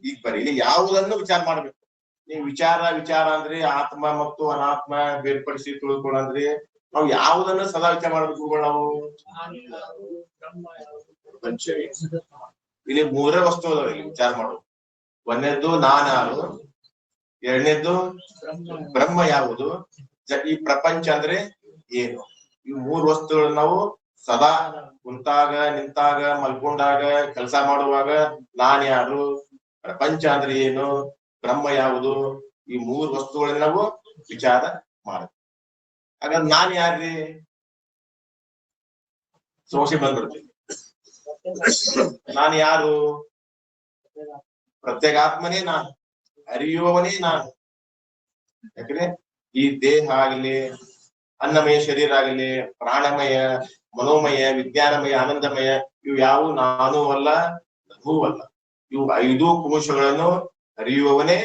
ಈಗ ಬರೀ ಇಲ್ಲಿ ಯಾವುದನ್ನು ವಿಚಾರ ಮಾಡ್ಬೇಕು ನೀವು? ವಿಚಾರ ಅಂದ್ರೆ ಆತ್ಮ ಮತ್ತು ಅನಾತ್ಮ ಬೇರ್ಪಡಿಸಿ ತಿಳ್ಕೊಳ್ಳಂದ್ರಿ ನಾವು ಯಾವುದನ್ನು ಸದಾ ವಿಚಾರ ಮಾಡ್ಬೇಕು? ನಾವು ಇಲ್ಲಿ 3 ವಸ್ತು ಅದಾವ ಇಲ್ಲಿ ವಿಚಾರ ಮಾಡೋದು. ಒಂದನೇದ್ದು ನಾನ್ ಯಾರು, ಎರಡನೇದ್ದು ಬ್ರಹ್ಮ ಯಾವುದು, ಈ ಪ್ರಪಂಚ ಅಂದ್ರೆ ಏನು. ಈ 3 ವಸ್ತುಗಳನ್ನ ನಾವು ಸದಾ ಕುಂತಾಗ, ನಿಂತಾಗ, ಮಲ್ಕೊಂಡಾಗ, ಕೆಲಸ ಮಾಡುವಾಗ ನಾನ್ ಯಾರು, ಪ್ರಪಂಚ ಅಂದ್ರೆ ಏನು, ಬ್ರಹ್ಮ ಯಾವುದು, ಈ 3 ವಸ್ತುಗಳನ್ನ ನಾವು ವಿಚಾರ ಮಾಡಬೇಕು. ಹಾಗಾದ್ರೆ ನಾನ್ ಯಾರ್ರಿ? ಸಮಸ್ಯೆ ಬಂದ್ಬಿಡ್ತೀವಿ. ನಾನು ಯಾರು? ಪ್ರತ್ಯೇಗಾತ್ಮನೇ ನಾನು, ಅರಿಯುವವನೇ ನಾನು. ಯಾಕಂದ್ರೆ ಈ ದೇಹ ಆಗಲಿ, ಅನ್ನಮಯ ಶರೀರ ಆಗಲಿ, ಪ್ರಾಣಮಯ, ಮನೋಮಯ, ವಿಜ್ಞಾನಮಯ, ಆನಂದಮಯ, ಇವು ಯಾವ ನಾನು ಅಲ್ಲ, ಲಘು ಅಲ್ಲ. ಇವು 5 ಕೋಶಗಳನ್ನು ಅರಿಯುವವನೇ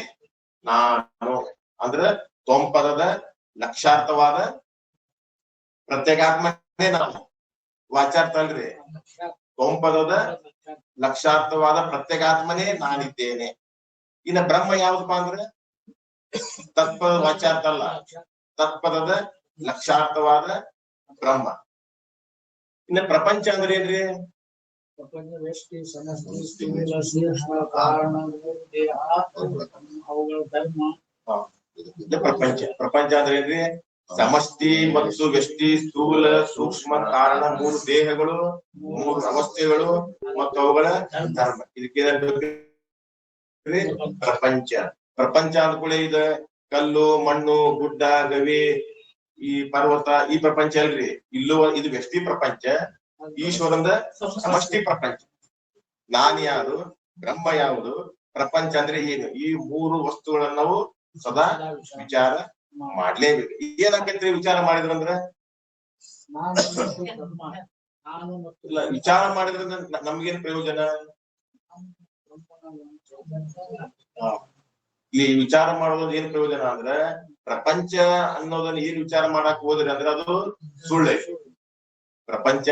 ನಾನು. ಅಂದ್ರ ತೊಂಪದದ ಲಕ್ಷಾರ್ಥವಾದ ಪ್ರತ್ಯೇಗಾತ್ಮನೇ ನಾನು. ವಾಚಾರ್ಥ ಅಲ್ರಿ, ತೊಂಪದದ ಲಕ್ಷಾರ್ಥವಾದ ಪ್ರತ್ಯೇಗಾತ್ಮನೇ ನಾನಿದ್ದೇನೆ. ಇನ್ನ ಬ್ರಹ್ಮ ಯಾವ್ದಪ್ಪ ಅಂದ್ರೆ ತತ್ಪದ ವಾಚಾರ್ಥ ಅಲ್ಲ, ತತ್ಪದದ ಲಕ್ಷಾರ್ಥವಾದ ಬ್ರಹ್ಮ. ಇನ್ನ ಪ್ರಪಂಚ ಅಂದ್ರೆ ಏನ್ರಿ? ಪ್ರಪಂಚ ಅಂದ್ರೆ ಏನ್ರಿ? ಸಮಷ್ಟಿ ಮತ್ತು ವ್ಯಷ್ಟಿ, ಸ್ಥೂಲ, ಸೂಕ್ಷ್ಮ, ಕಾರಣ, 3 ದೇಹಗಳು, 3 ಅವಸ್ಥೆಗಳು ಮತ್ತು ಅವುಗಳ ಧರ್ಮ. ಇದಕ್ಕೆ ಪ್ರಪಂಚ. ಪ್ರಪಂಚ ಅಂದ್ಕೂಳೆ ಇದು ಕಲ್ಲು, ಮಣ್ಣು, ಗುಡ್ಡ, ಗವಿ, ಈ ಪರ್ವತ, ಈ ಪ್ರಪಂಚ ಅಲ್ರಿ. ಇಲ್ಲೂ ಇದು ವ್ಯಕ್ತಿ ಪ್ರಪಂಚ, ಈಶ್ವರಂದ ಸಮಷ್ಟಿ ಪ್ರಪಂಚ. ನಾನ್ ಯಾರು, ಬ್ರಹ್ಮ ಯಾವುದು, ಪ್ರಪಂಚ ಅಂದ್ರೆ ಏನು, ಈ 3 ವಸ್ತುಗಳನ್ನ ನಾವು ಸದಾ ವಿಚಾರ ಮಾಡ್ಲೇಬೇಕು. ಏನಾಕೈತ್ರಿ ವಿಚಾರ ಮಾಡಿದ್ರಂದ್ರ? ಇಲ್ಲ, ವಿಚಾರ ಮಾಡಿದ್ರಿಂದ ನಮ್ಗೇನ್ ಪ್ರಯೋಜನ? ಈ ವಿಚಾರ ಮಾಡೋದ್ ಏನ್ ಪ್ರಯೋಜನ ಅಂದ್ರೆ, ಪ್ರಪಂಚ ಅನ್ನೋದನ್ನ ಏನ್ ವಿಚಾರ ಮಾಡಕ್ ಹೋದ್ರಿ ಅಂದ್ರೆ ಅದು ಸುಳ್ಳೆ. ಪ್ರಪಂಚ,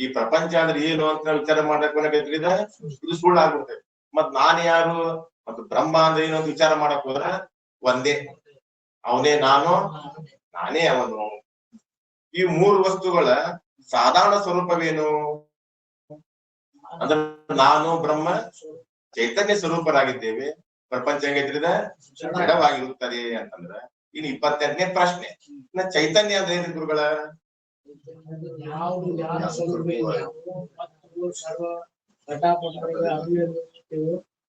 ಈ ಪ್ರಪಂಚ ಅಂದ್ರೆ ಏನು ಅಂತ ವಿಚಾರ ಮಾಡಕ್ ಇದು ಸುಳ್ಳಾಗ್ಬಿಡ್ತದೆ. ಮತ್ ನಾನ್ ಯಾರು ಮತ್ತು ಬ್ರಹ್ಮ ಅಂದ್ರೆ ಏನು ಅಂತ ವಿಚಾರ ಮಾಡಕ್ ಹೋದ್ರ ಒಂದೇ, ಅವನೇ ನಾನು, ನಾನೇ ಅವನು. ಈ 3 ವಸ್ತುಗಳ ಸಾಧಾರಣ ಸ್ವರೂಪವೇನು ಅಂದ್ರೆ ನಾನು ಬ್ರಹ್ಮ ಚೈತನ್ಯ ಸ್ವರೂಪರಾಗಿದ್ದೇವೆ. ಪ್ರಪಂಚ ಹೆಂಗೈತ್ರಿದ ಜಡವಾಗಿರುತ್ತದೆ ಅಂತಂದ್ರ. ಇನ್ನು 28ನೇ ಪ್ರಶ್ನೆ, ಚೈತನ್ಯ ಅಂದ್ರೆ ಏನ್ರಿ ಗುರುಗಳ?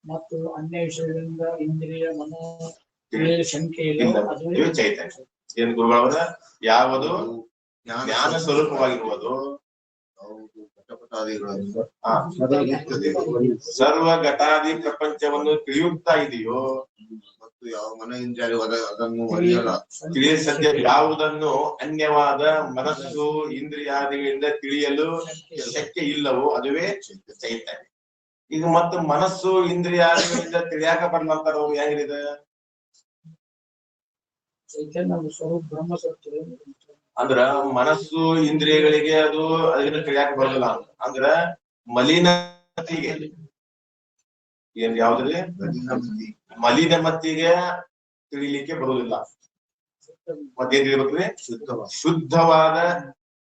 ಮತ್ತು ಅನ್ಯ ವಿಷಯದಿಂದ ಇಂದ್ರಿಯ ಮನೋ ಚೈತನ್ಯ ಏನ್ ಗುರುಗಳವರ? ಯಾವುದು ಜ್ಞಾನ ಸ್ವರೂಪವಾಗಿರುವುದು, ಸರ್ವ ಘಟಾದಿ ಪ್ರಪಂಚವನ್ನು ತಿಳಿಯುತ್ತಾ ಇದೆಯೋ ಮತ್ತು ಯಾವ ಮನ ಇಂದ್ರಿಯ ಅದನ್ನು ತಿಳಿಯ ಸದ್ಯ ಯಾವುದನ್ನು ಅನ್ಯವಾದ ಮನಸ್ಸು ಇಂದ್ರಿಯಾದಿಗಳಿಂದ ತಿಳಿಯಲು ಶಕ್ಯ ಇಲ್ಲವೋ ಅದುವೇ ಚೈತನ್ಯ. ಈಗ ಮತ್ತು ಮನಸ್ಸು ಇಂದ್ರಿಯಾದಿಗಳಿಂದ ತಿಳಿಯಾಕ ಬರ್ಲಂತಾರ ಅವ್ರು ಹೆಂಗಿದೆ? ಅಂದ್ರ ಮನಸ್ಸು ಇಂದ್ರಿಯಗಳಿಗೆ ಅದು ಅದನ್ನ ತಿಳಿಯಾಕ ಬರಲ್ಲ. ಅಂದ್ರ ಮಲಿನತೆಗೆ ಏನ್ ಯಾವ್ದ್ರಿ? ಮಲಿನಮತಿಗೆ ತಿಳಿಲಿಕ್ಕೆ ಬರುವುದಿಲ್ಲ. ಮತ್ತೇನ್ ತಿಳಿಬೇಕ್ರಿ? ಶುದ್ಧವಾದ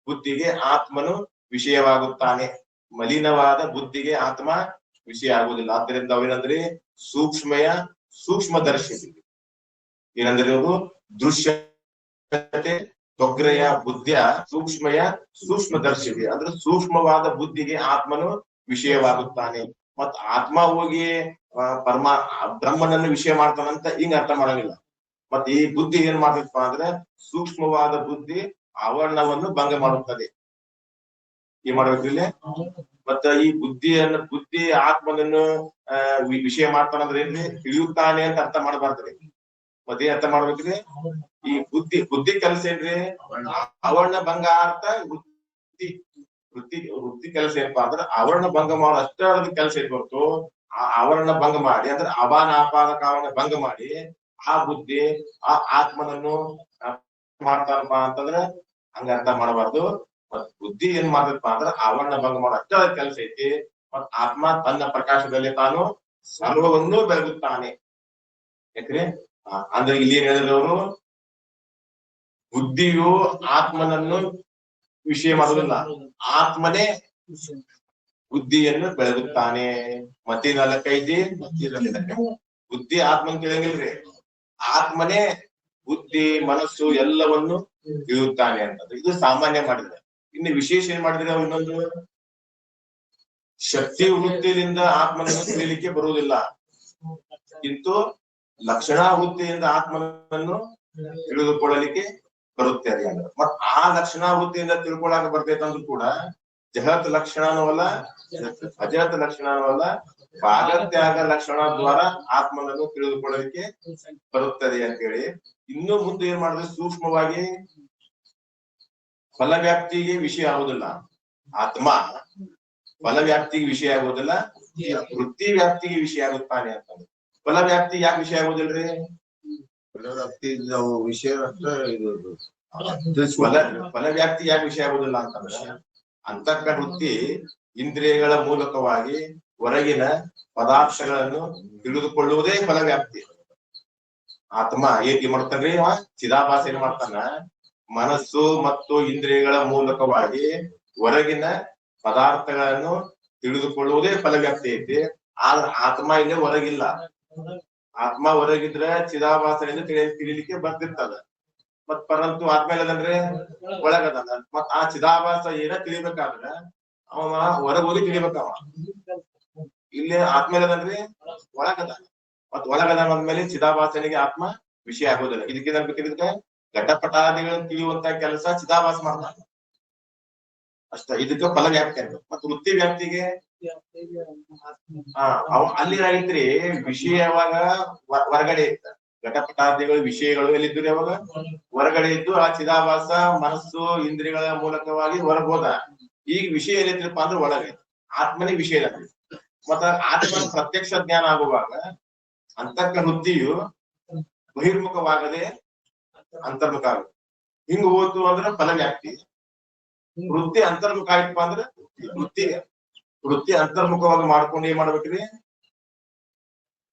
ಬುದ್ಧಿಗೆ ಆತ್ಮನು ವಿಷಯವಾಗುತ್ತಾನೆ. ಮಲಿನವಾದ ಬುದ್ಧಿಗೆ ಆತ್ಮ ವಿಷಯ ಆಗುವುದಿಲ್ಲ. ಆದ್ದರಿಂದ ಅವೇನಂದ್ರಿ ಸೂಕ್ಷ್ಮದರ್ಶಿ. ಏನಂದ್ರೆ ಅದು ದೃಶ್ಯತೆ ತೊಗ್ರೆಯ ಬುದ್ಧಿಯ ಸೂಕ್ಷ್ಮದರ್ಶಿ. ಅಂದ್ರೆ ಸೂಕ್ಷ್ಮವಾದ ಬುದ್ಧಿಗೆ ಆತ್ಮನು ವಿಷಯವಾಗುತ್ತಾನೆ. ಮತ್ ಆತ್ಮ ಹೋಗಿ ಬ್ರಹ್ಮನನ್ನು ವಿಷಯ ಮಾಡ್ತಾನಂತ ಹಿಂಗ ಅರ್ಥ ಮಾಡಂಗಿಲ್ಲ. ಮತ್ ಈ ಬುದ್ಧಿ ಏನ್ ಮಾಡ್ತಪ್ಪ ಅಂದ್ರೆ ಸೂಕ್ಷ್ಮವಾದ ಬುದ್ಧಿ ಆವರಣವನ್ನು ಭಂಗ ಮಾಡುತ್ತದೆ. ಏನ್ ಮಾಡ್ಬೇಕು ಇಲ್ಲಿ? ಮತ್ತ ಈ ಬುದ್ಧಿ ಆತ್ಮನನ್ನು ವಿಷಯ ಮಾಡ್ತಾನಂದ್ರೆ ಏನ್ರಿ? ತಿಳಿಯುತ್ತಾನೆ ಅಂತ ಅರ್ಥ ಮಾಡಬಾರ್ದ್ರಿ. ಮತ್ತೆ ಅರ್ಥ ಮಾಡ್ಬೇಕ್ರಿ? ಈ ಬುದ್ಧಿ ಕೆಲಸ ಏನ್ರಿ? ಆವರಣ ಭಂಗ ಅರ್ಥ ವೃತ್ತಿ ಕೆಲಸ ಏನಪ್ಪಾ ಅಂದ್ರೆ ಆವರಣ ಭಂಗ ಮಾಡೋ ಅಷ್ಟೇ ಅದ್ರ ಕೆಲಸ ಏನ್ ಬರ್ತು, ಆ ಆವರಣ ಭಂಗ ಮಾಡಿ ಅಂದ್ರೆ ಅಪಾದಕ ಆವರಣ ಭಂಗ ಮಾಡಿ ಆ ಬುದ್ಧಿ ಆ ಆತ್ಮನನ್ನು ಮಾಡ್ತಾರಪ್ಪ ಅಂತಂದ್ರೆ ಹಂಗ ಅರ್ಥ ಮಾಡಬಾರ್ದು. ಮತ್ ಬುದ್ಧಿ ಏನ್ ಮಾಡ್ತಪ್ಪ ಅಂದ್ರೆ ಆವರಣ ಭಂಗ ಮಾಡೋ ಅಷ್ಟೇ ಅದ್ರ ಕೆಲಸ ಐತಿ. ಮತ್ ಆತ್ಮ ತನ್ನ ಪ್ರಕಾಶದಲ್ಲಿ ತಾನು ಸರ್ವವನ್ನು ಬೆಳಗುತ್ತಾನೆ. ಯಾಕ್ರಿ? ಅಂದ್ರೆ ಇಲ್ಲಿ ಏನ್ ಹೇಳಿದವರು, ಬುದ್ಧಿಯು ಆತ್ಮನನ್ನು ವಿಷಯ ಮಾಡೋದಿಲ್ಲ, ಆತ್ಮನೇ ಬುದ್ಧಿಯನ್ನು ಬೆಳಗುತ್ತಾನೆ. ಮತ್ತಿ 4 ಬುದ್ಧಿ ಆತ್ಮನ್ ತಿಳಿಯಂಗಿಲ್ರಿ, ಆತ್ಮನೇ ಬುದ್ಧಿ ಮನಸ್ಸು ಎಲ್ಲವನ್ನು ತಿಳಿಯುತ್ತಾನೆ ಅಂತ. ಇದು ಸಾಮಾನ್ಯ ಮಾಡಿದ್ರೆ. ಇನ್ನು ವಿಶೇಷ ಏನ್ ಮಾಡಿದ್ರೆ ಇನ್ನೊಂದು, ಶಕ್ತಿ ವೃತ್ತಿಯಿಂದ ಆತ್ಮನನ್ನು ತಿಳಿಲಿಕ್ಕೆ ಬರುವುದಿಲ್ಲ, ಕಿಂತು ಲಕ್ಷಣಾ ವೃತ್ತಿಯಿಂದ ಆತ್ಮನನ್ನು ತಿಳಿದುಕೊಳ್ಳಲಿಕ್ಕೆ ಬರುತ್ತೆ ರೀ ಅಂದ್ರೆ. ಮತ್ ಆ ಲಕ್ಷಣಾ ವೃತ್ತಿಯಿಂದ ತಿಳ್ಕೊಳಕ ಬರ್ತೈತಂದ್ರೂ ಕೂಡ ಜಹತ್ ಲಕ್ಷಣನೂ ಅಲ್ಲ, ಅಜಹತ್ ಲಕ್ಷಣನೂ ಅಲ್ಲ, ಭಾಗತ್ಯಾಗ ಲಕ್ಷಣ ದ್ವಾರ ಆತ್ಮನನ್ನು ತಿಳಿದುಕೊಳ್ಳಲಿಕ್ಕೆ ಬರುತ್ತದೆ ಅಂತೇಳಿ ಇನ್ನು ಮುಂದೆ ಏನ್ ಮಾಡಿದ್ರೆ ಸೂಕ್ಷ್ಮವಾಗಿ ಫಲವ್ಯಾಪ್ತಿಗೆ ವಿಷಯ ಆಗುದಿಲ್ಲ. ಆತ್ಮ ಫಲವ್ಯಾಪ್ತಿಗೆ ವಿಷಯ ಆಗುವುದಿಲ್ಲ, ವೃತ್ತಿ ವ್ಯಾಪ್ತಿಗೆ ವಿಷಯ ಆಗುತ್ತಾನೆ ಅಂತಂದ್ರೆ. ಫಲವ್ಯಾಪ್ತಿ ಯಾಕೆ ವಿಷಯ ಆಗುದಿಲ್ರಿ? ವಿಷಯ ಫಲವ್ಯಾಪ್ತಿ ಯಾಕೆ ವಿಷಯ ಆಗುದಿಲ್ಲ ಅಂತಂದ್ರೆ ಅಂತಃಕರಣ ವೃತ್ತಿ ಇಂದ್ರಿಯಗಳ ಮೂಲಕವಾಗಿ ಹೊರಗಿನ ಪದಾರ್ಥಗಳನ್ನು ತಿಳಿದುಕೊಳ್ಳುವುದೇ ಫಲವ್ಯಾಪ್ತಿ. ಆತ್ಮ ಏನ್ ಮಾಡ್ತಾನ್ರಿ? ಚಿದಾಭಾಸ ಏನ್ ಮಾಡ್ತಾನ? ಮನಸ್ಸು ಮತ್ತು ಇಂದ್ರಿಯಗಳ ಮೂಲಕವಾಗಿ ಹೊರಗಿನ ಪದಾರ್ಥಗಳನ್ನು ತಿಳಿದುಕೊಳ್ಳುವುದೇ ಫಲವ್ಯಾಪ್ತಿ ಐತಿ. ಆದ್ರೆ ಆತ್ಮ ಇಲ್ಲೇ ಹೊರಗಿಲ್ಲ. ಆತ್ಮ ಹೊರಗಿದ್ರೆ ಚಿದಾಭಾಸದಿಂದ ತಿಳಿಲಿಕ್ಕೆ ಬರ್ತಿರ್ತದ. ಮತ್ ಪರಂತು ಆತ್ಮ ಇಲ್ಲದಂದ್ರೆ ಒಳಗದ. ಮತ್ ಆ ಚಿದಾಭಾಸ ಏನ ತಿಳಿಬೇಕಾದ್ರೆ ಅವ ಹೊರಗೆ ಹೋಗಿ ತಿಳಿಬೇಕವ. ಇಲ್ಲಿ ಆತ್ಮ ಇಲ್ಲದನ್ರಿ ಒಳಗದ. ಮತ್ ಒಳಗದ ಅಂದ್ಮೇಲೆ ಚಿದಾಭಾಸನಿಗೆ ಆತ್ಮ ವಿಷಯ ಆಗೋದಿಲ್ಲ. ಇದಕ್ಕೆ ಘಟಪಟಾದಿಗಳನ್ನು ತಿಳಿಯುವಂತ ಕೆಲಸ ಚಿದಾಭಾಸ ಮಾಡ್ತಾನೆ ಅಷ್ಟ. ಇದಕ್ಕೆ ಫಲ ವ್ಯಾಪ್ತಿ ಅಂತ. ಮತ್ ವೃತ್ತಿ ವ್ಯಾಪ್ತಿಗೆ ಅಲ್ಲಿ ಏನಾಗಿತ್ರಿ? ವಿಷಯ ಯಾವಾಗ ಹೊರಗಡೆ ಇತ್ತ, ಘಟಪಟಾದಿಗಳು ವಿಷಯಗಳು ಎಲ್ಲಿದ್ರು ಯಾವಾಗ ಹೊರಗಡೆ ಇದ್ದು ಆ ಚಿದಾಭಾಸ ಮನಸ್ಸು ಇಂದ್ರಿಯಗಳ ಮೂಲಕವಾಗಿ ಹೊರಗೋದ. ಈಗ ವಿಷಯ ಎಲ್ಲಿದ್ರಪ್ಪ ಅಂದ್ರೆ ಒಳಗೆ, ಆತ್ಮನಿಗೆ ವಿಷಯ ಇಲ್ಲ. ಮತ್ತ ಆತ್ಮ ಪ್ರತ್ಯಕ್ಷ ಜ್ಞಾನ ಆಗುವಾಗ ಅಂತರ್ಕ ವೃತ್ತಿಯು ಬಹಿರ್ಮುಖವಾಗದೆ ಅಂತರ್ಮುಖ ಆಗುತ್ತೆ. ಹಿಂಗ ಹೋತು ಅಂದ್ರೆ ಫಲವ್ಯಾಪ್ತಿ. ವೃತ್ತಿ ಅಂತರ್ಮುಖ ಆಯ್ತಪ್ಪ ಅಂದ್ರೆ ವೃತ್ತಿ ಅಂತರ್ಮುಖವಾಗಿ ಮಾಡ್ಕೊಂಡು ಏನ್ ಮಾಡ್ಬೇಕ್ರಿ?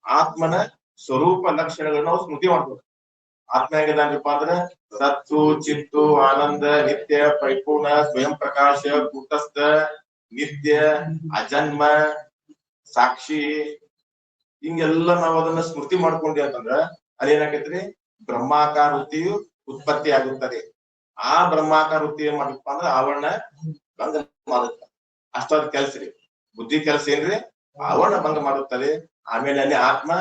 ಆತ್ಮನ ಸ್ವರೂಪ ಲಕ್ಷಣಗಳನ್ನ ನಾವು ಸ್ಮೃತಿ ಮಾಡ್ಬೇಕು. ಆತ್ಮ ಹೇಗದಪ್ಪ ಅಂದ್ರೆ ಸತ್ತು ಚಿತ್ತು ಆನಂದ ನಿತ್ಯ ಪರಿಪೂರ್ಣ ಸ್ವಯಂ ಪ್ರಕಾಶ ಕೂಟಸ್ಥ ನಿತ್ಯ ಅಜನ್ಮ ಸಾಕ್ಷಿ. ಹಿಂಗೆಲ್ಲ ನಾವು ಅದನ್ನ ಸ್ಮೃತಿ ಮಾಡ್ಕೊಂಡಿ ಅಂತಂದ್ರ ಅದೇನಾಕೈತ್ರಿ? ಬ್ರಹ್ಮಾಕಾರ ವೃತ್ತಿಯು ಉತ್ಪತ್ತಿ ಆಗುತ್ತದೆ. ಆ ಬ್ರಹ್ಮಾಕಾರ ವೃತ್ತಿ ಏನ್ ಮಾಡ್ಬೇಕಪ್ಪ ಅಂದ್ರೆ ಆವರಣ ಭಂಗ ಮಾಡುತ್ತ. ಅಷ್ಟಾದ ಕೆಲ್ಸ ರೀ. ಬುದ್ಧಿ ಕೆಲಸ ಏನ್ರಿ? ಆವರಣ ಭಂಗ ಮಾಡುತ್ತದೆ. ಆಮೇಲೆ ಅಲ್ಲಿ ಆತ್ಮ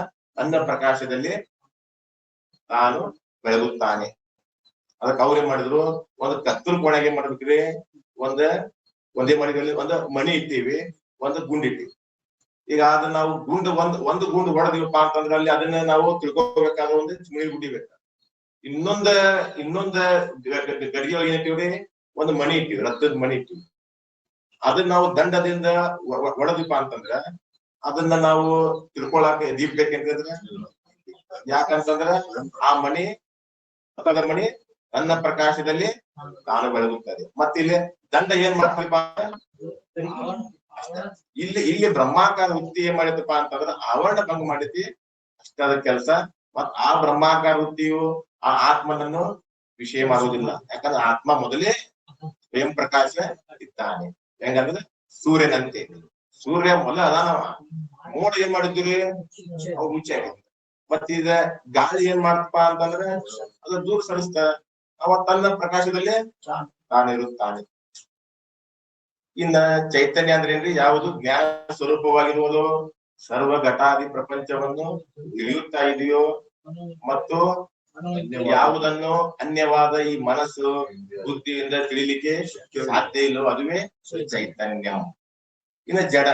ಅನ್ನ ಪ್ರಕಾಶದಲ್ಲಿ ತಾನು ಬೆಳಗುತ್ತಾನೆ. ಅದಕ್ಕೆ ಅವ್ರ ಏನ್ ಮಾಡಿದ್ರು? ಒಂದು ಕತ್ತಲು ಕೋಣೆಗೆ ಏನ್ ಮಾಡ್ಬೇಕ್ರಿ? ಒಂದೇ ಮನೆಯಲ್ಲಿ ಒಂದು ಮಣಿ ಇಟ್ಟಿವಿ, ಒಂದು ಗುಂಡ್ ಇಟ್ಟಿವಿ. ಈಗ ಅದನ್ನ ನಾವು ಒಂದು ಗುಂಡು ಹೊಡೆದಿವಪ್ಪ ಅಂತಂದ್ರೆ ಅಲ್ಲಿ ಅದನ್ನ ನಾವು ತಿಳ್ಕೊಬೇಕಾದ್ರೆ ಒಂದು ಚಿಮಣಿ ಗುಡ್ಡಿಬೇಕು. ಇನ್ನೊಂದ ಗಡಿಗೆ ಏನಿಟ್ಟಿವ್ರಿ? ಒಂದು ಮಣಿ ಇಟ್ಟಿವಿ, ರಕ್ತದ ಮಣಿ ಇಟ್ಟಿವಿ. ಅದನ್ನ ನಾವು ದಂಡದಿಂದ ಹೊಡೆದಿಪ್ಪ ಅಂತಂದ್ರ ಅದನ್ನ ನಾವು ತಿಳ್ಕೊಳಕ ದೀಪ್ಬೇಕಂತಂದ್ರ ಯಾಕಂತಂದ್ರ ಆ ಮಣಿ ನನ್ನ ಪ್ರಕಾಶದಲ್ಲಿ ತಾನು ಬೆಳಗುತ್ತದೆ. ಮತ್ತೆ ಇಲ್ಲಿ ದಂಡ ಏನ್ ಮಾಡ್ತಪ್ಪ? ಇಲ್ಲಿ ಬ್ರಹ್ಮಾಕಾರ ವೃತ್ತಿ ಏನ್ ಮಾಡಿದಪ್ಪ ಅಂತಂದ್ರ ಆವರಣ ಭಂಗ ಮಾಡಿತಿ ಅಷ್ಟಾದ ಕೆಲಸ. ಮತ್ ಆ ಬ್ರಹ್ಮಾಕಾರ ವೃತ್ತಿಯು ಆ ಆತ್ಮನನ್ನು ವಿಷಯ ಮಾಡುವುದಿಲ್ಲ. ಯಾಕಂದ್ರೆ ಆತ್ಮ ಮೊದಲೇ ಸ್ವಯಂ ಪ್ರಕಾಶ ಇದ್ದಾನೆ. ಹೆಂಗಂದ್ರೆ ಸೂರ್ಯನಂತೆ. ಸೂರ್ಯ ಮೊದಲ ಅದಾನವ. ಮೋಡ ಏನ್ ಮಾಡಿದ್ವಿ? ಅವು ಮುಂಚೆ ಆಗಿದ್ವಿ. ಮತ್ತ ಈಗ ಗಾಳಿ ಏನ್ ಮಾಡ್ತಪ್ಪ ಅಂತಂದ್ರೆ ಅದು ದೂರ ಸರಿಸ್ತ. ಅವ ತನ್ನ ಪ್ರಕಾಶದಲ್ಲಿ ತಾನಿರುತ್ತಾನೆ. ಇನ್ನ ಚೈತನ್ಯ ಅಂದ್ರೆ ಏನ್ರಿ? ಯಾವುದು ಜ್ಞಾನ ಸ್ವರೂಪವಾಗಿರುವುದು ಸರ್ವ ಘಟಾದಿ ಪ್ರಪಂಚವನ್ನು ತಿಳಿಯುತ್ತಾ ಇದೆಯೋ ಮತ್ತು ಯಾವುದನ್ನು ಅನ್ಯವಾದ ಈ ಮನಸ್ಸು ಬುದ್ಧಿಯಿಂದ ತಿಳಿಲಿಕ್ಕೆ ಸಾಧ್ಯ ಇಲ್ಲವೋ ಅದುವೇ ಚೈತನ್ಯ. ಇನ್ನ ಜಡ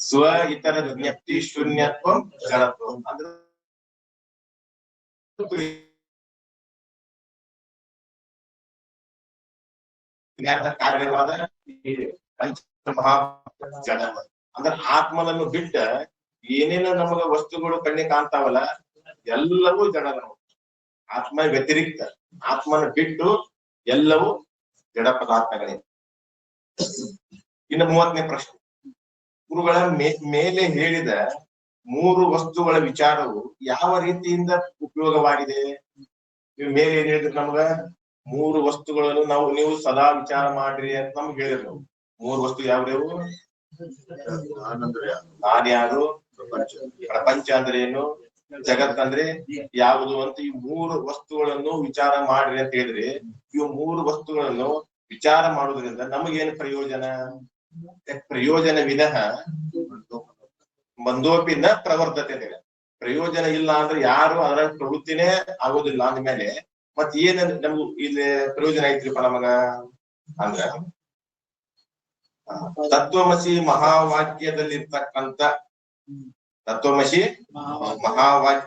ಸ್ವ ಇತರ ಜ್ಞಪ್ತಿ ಶೂನ್ಯತ್ವ ಜಡತ್ವ ಅಂದ್ರೆ ಕಾರ್ಯವಾದ ಪಂಚಮಹಾ ಜಡ ಅಂದ್ರೆ ಆತ್ಮನನ್ನು ಬಿಟ್ಟ ಏನೇನು ನಮಗ ವಸ್ತುಗಳು ಕಣ್ಣಿಗೆ ಕಾಣ್ತಾವಲ್ಲ ಎಲ್ಲವೂ ಜಡ. ನಾವು ಆತ್ಮ ವ್ಯತಿರಿಕ್ತ, ಆತ್ಮನ ಬಿಟ್ಟು ಎಲ್ಲವೂ ಜಡ ಪದಾರ್ಥಗಳೇ. ಇನ್ನು 30ನೇ ಪ್ರಶ್ನೆ, ಗುರುಗಳ ಮೇಲೆ ಹೇಳಿದ 3 ವಸ್ತುಗಳ ವಿಚಾರವು ಯಾವ ರೀತಿಯಿಂದ ಉಪಯೋಗವಾಗಿದೆ? ನೀವು ಮೇಲೆ ಏನ್ ಹೇಳಿದ್ರಿ? ನಮ್ಗ 3 ವಸ್ತುಗಳನ್ನು ನೀವು ಸದಾ ವಿಚಾರ ಮಾಡ್ರಿ ಅಂತ ನಮ್ಗೆ ಹೇಳಿದ್ರು. 3 ವಸ್ತು ಯಾವ್ಯಾವು? ನಾನ್ಯಾರು, ಪ್ರಪಂಚ ಅಂದ್ರೆ ಏನು, ಜಗತ್ತಂದ್ರೆ ಯಾವುದು ಅಂತ ಈ 3 ವಸ್ತುಗಳನ್ನು ವಿಚಾರ ಮಾಡ್ರಿ ಅಂತ ಹೇಳಿದ್ರೆ, ಇವು 3 ವಸ್ತುಗಳನ್ನು ವಿಚಾರ ಮಾಡುವುದರಿಂದ ನಮಗೇನು ಪ್ರಯೋಜನ? ಪ್ರಯೋಜನ ವಿನಃ ಮಂದೋಪಿ ನ ಪ್ರವರ್ಧತೆ. ಪ್ರಯೋಜನ ಇಲ್ಲ ಅಂದ್ರೆ ಯಾರು ಅದರ ಪ್ರವೃತ್ತಿನೇ ಆಗೋದಿಲ್ಲ ಅಂದ್ಮೇಲೆ ಮತ್ ಏನ ನಮ್ಗೂ ಇಲ್ಲಿ ಪ್ರಯೋಜನ ಐತ್ರಿಪ್ಪ ನಮಗ ಅಂದ್ರ, ತತ್ವಮಸಿ ಮಹಾವಾಕ್ಯದಲ್ಲಿರ್ತಕ್ಕಂಥ ತತ್ವಮಸಿ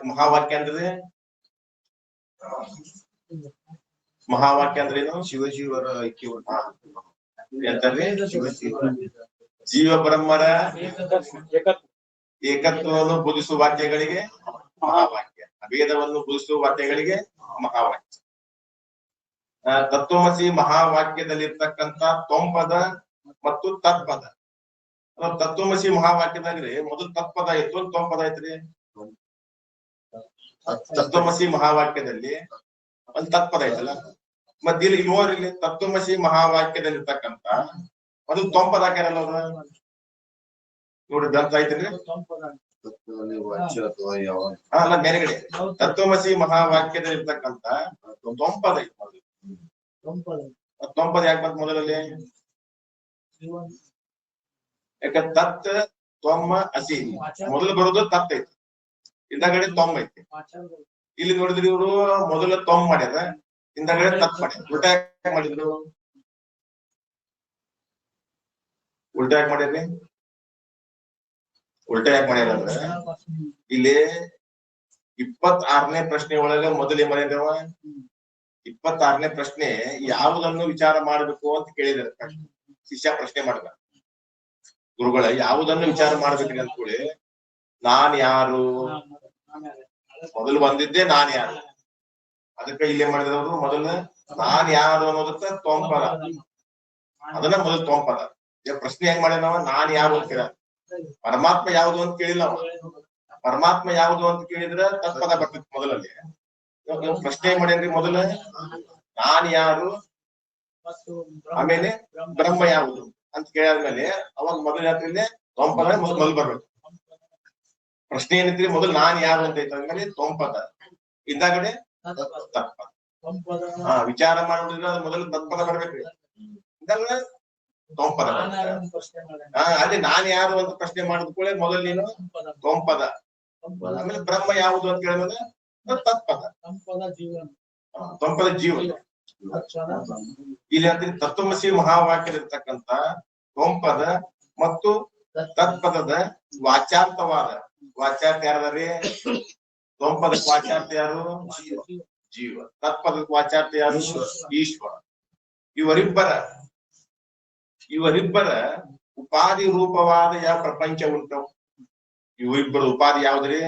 ಮಹಾವಾಕ್ಯ ಅಂದ್ರೆ ಮಹಾವಾಕ್ಯ ಅಂದ್ರೆ ಏನು? ಶಿವಶಿವರ ಐಕ್ಯ ಜೀವ ಬ್ರಹ್ಮರ ಏಕತ್ವವನ್ನು ಬೋಧಿಸುವ ವಾಕ್ಯಗಳಿಗೆ ಮಹಾವಾಕ್ಯ, ಅಭೇದವನ್ನು ಬೋಧಿಸುವ ವಾಕ್ಯಗಳಿಗೆ ಮಹಾವಾಕ್ಯ. ತತ್ವಮಸಿ ಮಹಾವಾಕ್ಯದಲ್ಲಿರ್ತಕ್ಕಂಥ ತೊಂಪದ ಮತ್ತು ತತ್ಪದ. ತತ್ವಮಸಿ ಮಹಾವಾಕ್ಯದಾಗ್ರಿ ಮೊದಲು ತತ್ಪದ ಇತ್ತು, ತೊಂಪದ ಐತ್ರಿ. ತತ್ವಮಸಿ ಮಹಾವಾಕ್ಯದಲ್ಲಿ ಒಂದು ತತ್ಪದ ಐತಲ್ಲ, ಮತ್ತೆ ಇಲ್ಲಿ ನೋಡ್ರಿ ತತ್ವಮಸಿ ಮಹಾವಾಕ್ಯದಲ್ಲಿರ್ತಕ್ಕಂಥ ಅದು ತೊಂಪದ ಹಾಕ್ಯಾರಲ್ಲ ಅವ್ರ ನೋಡಿ, ಗ್ರಂಥ ಐತ್ರಿ. ಅಲ್ಲ ಮೇಲ್ಗಡೆ ತತ್ವಮಸಿ ಮಹಾವಾಕ್ಯದಲ್ಲಿರ್ತಕ್ಕಂಥ ತೊಂಪದ ಐತಿ. ತೊಂಪದ ಯಾಕೆ ಬಂತ ಮೊದಲಲ್ಲಿ? ಯಾಕ ತತ್ ತ್ವಮ್ಮ ಅಸಿ ಮೊದಲು ಬರೋದು ತತ್ ಐತಿ, ಹಿಂದಗಡೆ ತೊಂಬ ಐತಿ. ಇಲ್ಲಿ ನೋಡಿದ್ರಿ ಇವರು ಮೊದಲ ತೊಂಬ ಮಾಡ್ಯಾರ, ಹಿಂದಗಡೆ ತತ್ ಮಾಡ್ಯಾರ. ಉಲ್ಟಾ ಯಾಕೆ ಮಾಡಿದ್ರು? ಉಲ್ಟಾ ಯಾಕೆ ಮಾಡ್ಯಾರ್ರಿ? ಉಲ್ಟಾ ಯಾಕೆ ಮಾಡ್ಯಾರ ಅಂದ್ರೆ ಇಲ್ಲಿ 26ನೇ ಪ್ರಶ್ನೆ ಒಳಗ ಮೊದಲೇ ಮಾಡಿದವ 26ನೇ ಪ್ರಶ್ನೆ ಯಾವುದನ್ನು ವಿಚಾರ ಮಾಡ್ಬೇಕು ಅಂತ ಕೇಳಿದಾರೆ. ಶಿಷ್ಯ ಪ್ರಶ್ನೆ ಮಾಡಿದ, ಗುರುಗಳ ಯಾವುದನ್ನು ವಿಚಾರ ಮಾಡ್ಬೇಕ್ರಿ ಅಂದ್ಕೂಡಿ ನಾನ್ ಯಾರು ಮೊದಲು ಬಂದಿದ್ದೆ, ನಾನ್ ಯಾರು. ಅದಕ್ಕೆ ಇಲ್ಲೇ ಮಾಡಿದವರು ಮೊದಲು ನಾನ್ ಯಾರು ಅನ್ನೋದಕ್ಕ ತೊಂಪದ, ಅದನ್ನ ಮೊದಲು ತೊಂಪದ. ಪ್ರಶ್ನೆ ಹೆಂಗ್ ಮಾಡ್ಯಾನವ? ನಾನ್ ಯಾರು ಅಂತ ಕೇಳ, ಪರಮಾತ್ಮ ಯಾವುದು ಅಂತ ಕೇಳಿಲ್ಲ ಅವ. ಪರಮಾತ್ಮ ಯಾವುದು ಅಂತ ಕೇಳಿದ್ರ ತತ್ಪದ ಬರ್ತಿತ್ತು ಮೊದಲಲ್ಲಿ. ಪ್ರಶ್ನೆ ಮಾಡ್ಯಾನ್ರಿ ಮೊದಲ ನಾನ್ ಯಾರು, ಆಮೇಲೆ ಬ್ರಹ್ಮ ಯಾವುದು ಅಂತ ಕೇಳಾದ್ಮೇಲೆ ಅವಾಗ ಮೊದಲ ರಾತ್ರಿಲೇ ತೊಂಪದ ಮೊದಲು ಬರ್ಬೇಕು. ಪ್ರಶ್ನೆ ಏನಿದ್ರಿ ಮೊದಲು ನಾನ್ ಯಾರು ಅಂತ ಐತ ಅಂದ್ಮೇಲೆ ತೊಂಪದ, ಇದ್ದಾಗಡೆ ತತ್ಪದ. ವಿಚಾರ ಮಾಡೋದ್ರಿಂದ ಮೊದಲು ತತ್ಪದ ಬರ್ಬೇಕ್ರಿ, ಇದ್ದಾಗಡೆ ತೊಂಪದ. ಅದೇ ನಾನ್ ಯಾರು ಅಂತ ಪ್ರಶ್ನೆ ಮಾಡಿದ ಕೂಡಲೇ ಮೊದಲು ನೀನು ತೊಂಪದ, ಆಮೇಲೆ ಬ್ರಹ್ಮ ಯಾವುದು ಅಂತ ಕೇಳಿದ್ರೆ ತತ್ಪದ, ತೊಂಪದ ಜೀವನ. ಇಲ್ಲಿ ಅಂದ್ರೆ ತತ್ವಮಸಿ ಮಹಾವಾಕ್ಯದಲ್ಲಿರ್ತಕ್ಕಂಥ ತೊಂಪದ ಮತ್ತು ತತ್ಪದದ ವಾಚಾರ್ಥವಾದ. ವಾಚಾರ್ಥ ಯಾರದಾರಿ? ತೊಂಪದ ವಾಚಾರ್ಥ ಯಾರು? ಜೀವ. ತತ್ಪದ ವಾಚಾರ್ಥ ಯಾರು? ಈಶ್ವರ. ಇವರಿಬ್ಬರ ಉಪಾಧಿ ರೂಪವಾದ ಯಾವ ಪ್ರಪಂಚ ಉಂಟು? ಇವರಿಬ್ಬರ ಉಪಾಧಿ ಯಾವ್ದ್ರಿ?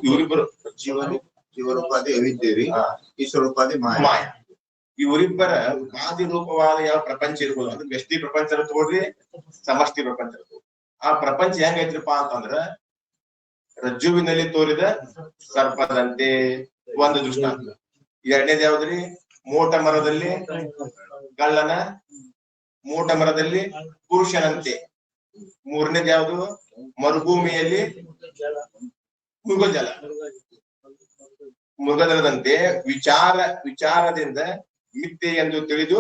ಇವರಿಬ್ಬರು ಜೀವನ ಉಪಾಧಿ ಅವಿದ್ಯೆ, ಈಶ್ವರ ಉಪಾಧಿ ಮಾಯ. ಇವರಿಬ್ಬರ ಉಪಾಧಿ ರೂಪವಾದ ಯಾವ ಪ್ರಪಂಚ ಇರ್ಬೋದು? ಅಂದ್ರೆ ವ್ಯಷ್ಟಿ ಪ್ರಪಂಚ ತಗೊಳ್ರಿ, ಸಮಷ್ಟಿ ಪ್ರಪಂಚ ತಗೊಳ್ರಿ. ಆ ಪ್ರಪಂಚ ಹೆಂಗೈತ್ರಿಪಾ ಅಂತಂದ್ರ ರಜ್ಜುವಿನಲ್ಲಿ ತೋರಿದ ಸರ್ಪದಂತೆ ಒಂದು ದೃಷ್ಟಾಂತ. ಎರಡನೇದು ಯಾವ್ದ್ರಿ? ಮೋಟ ಮರದಲ್ಲಿ ಗಳ್ಳನ, ಮೋಟ ಮರದಲ್ಲಿ ಪುರುಷನಂತೆ. ಮೂರನೇದು ಯಾವುದು? ಮರುಭೂಮಿಯಲ್ಲಿ ಮೃಗಜಲ. ಮೃಗದಳದಂತೆ ವಿಚಾರದಿಂದ ಮಿಥ್ಯೆ ಎಂದು ತಿಳಿದು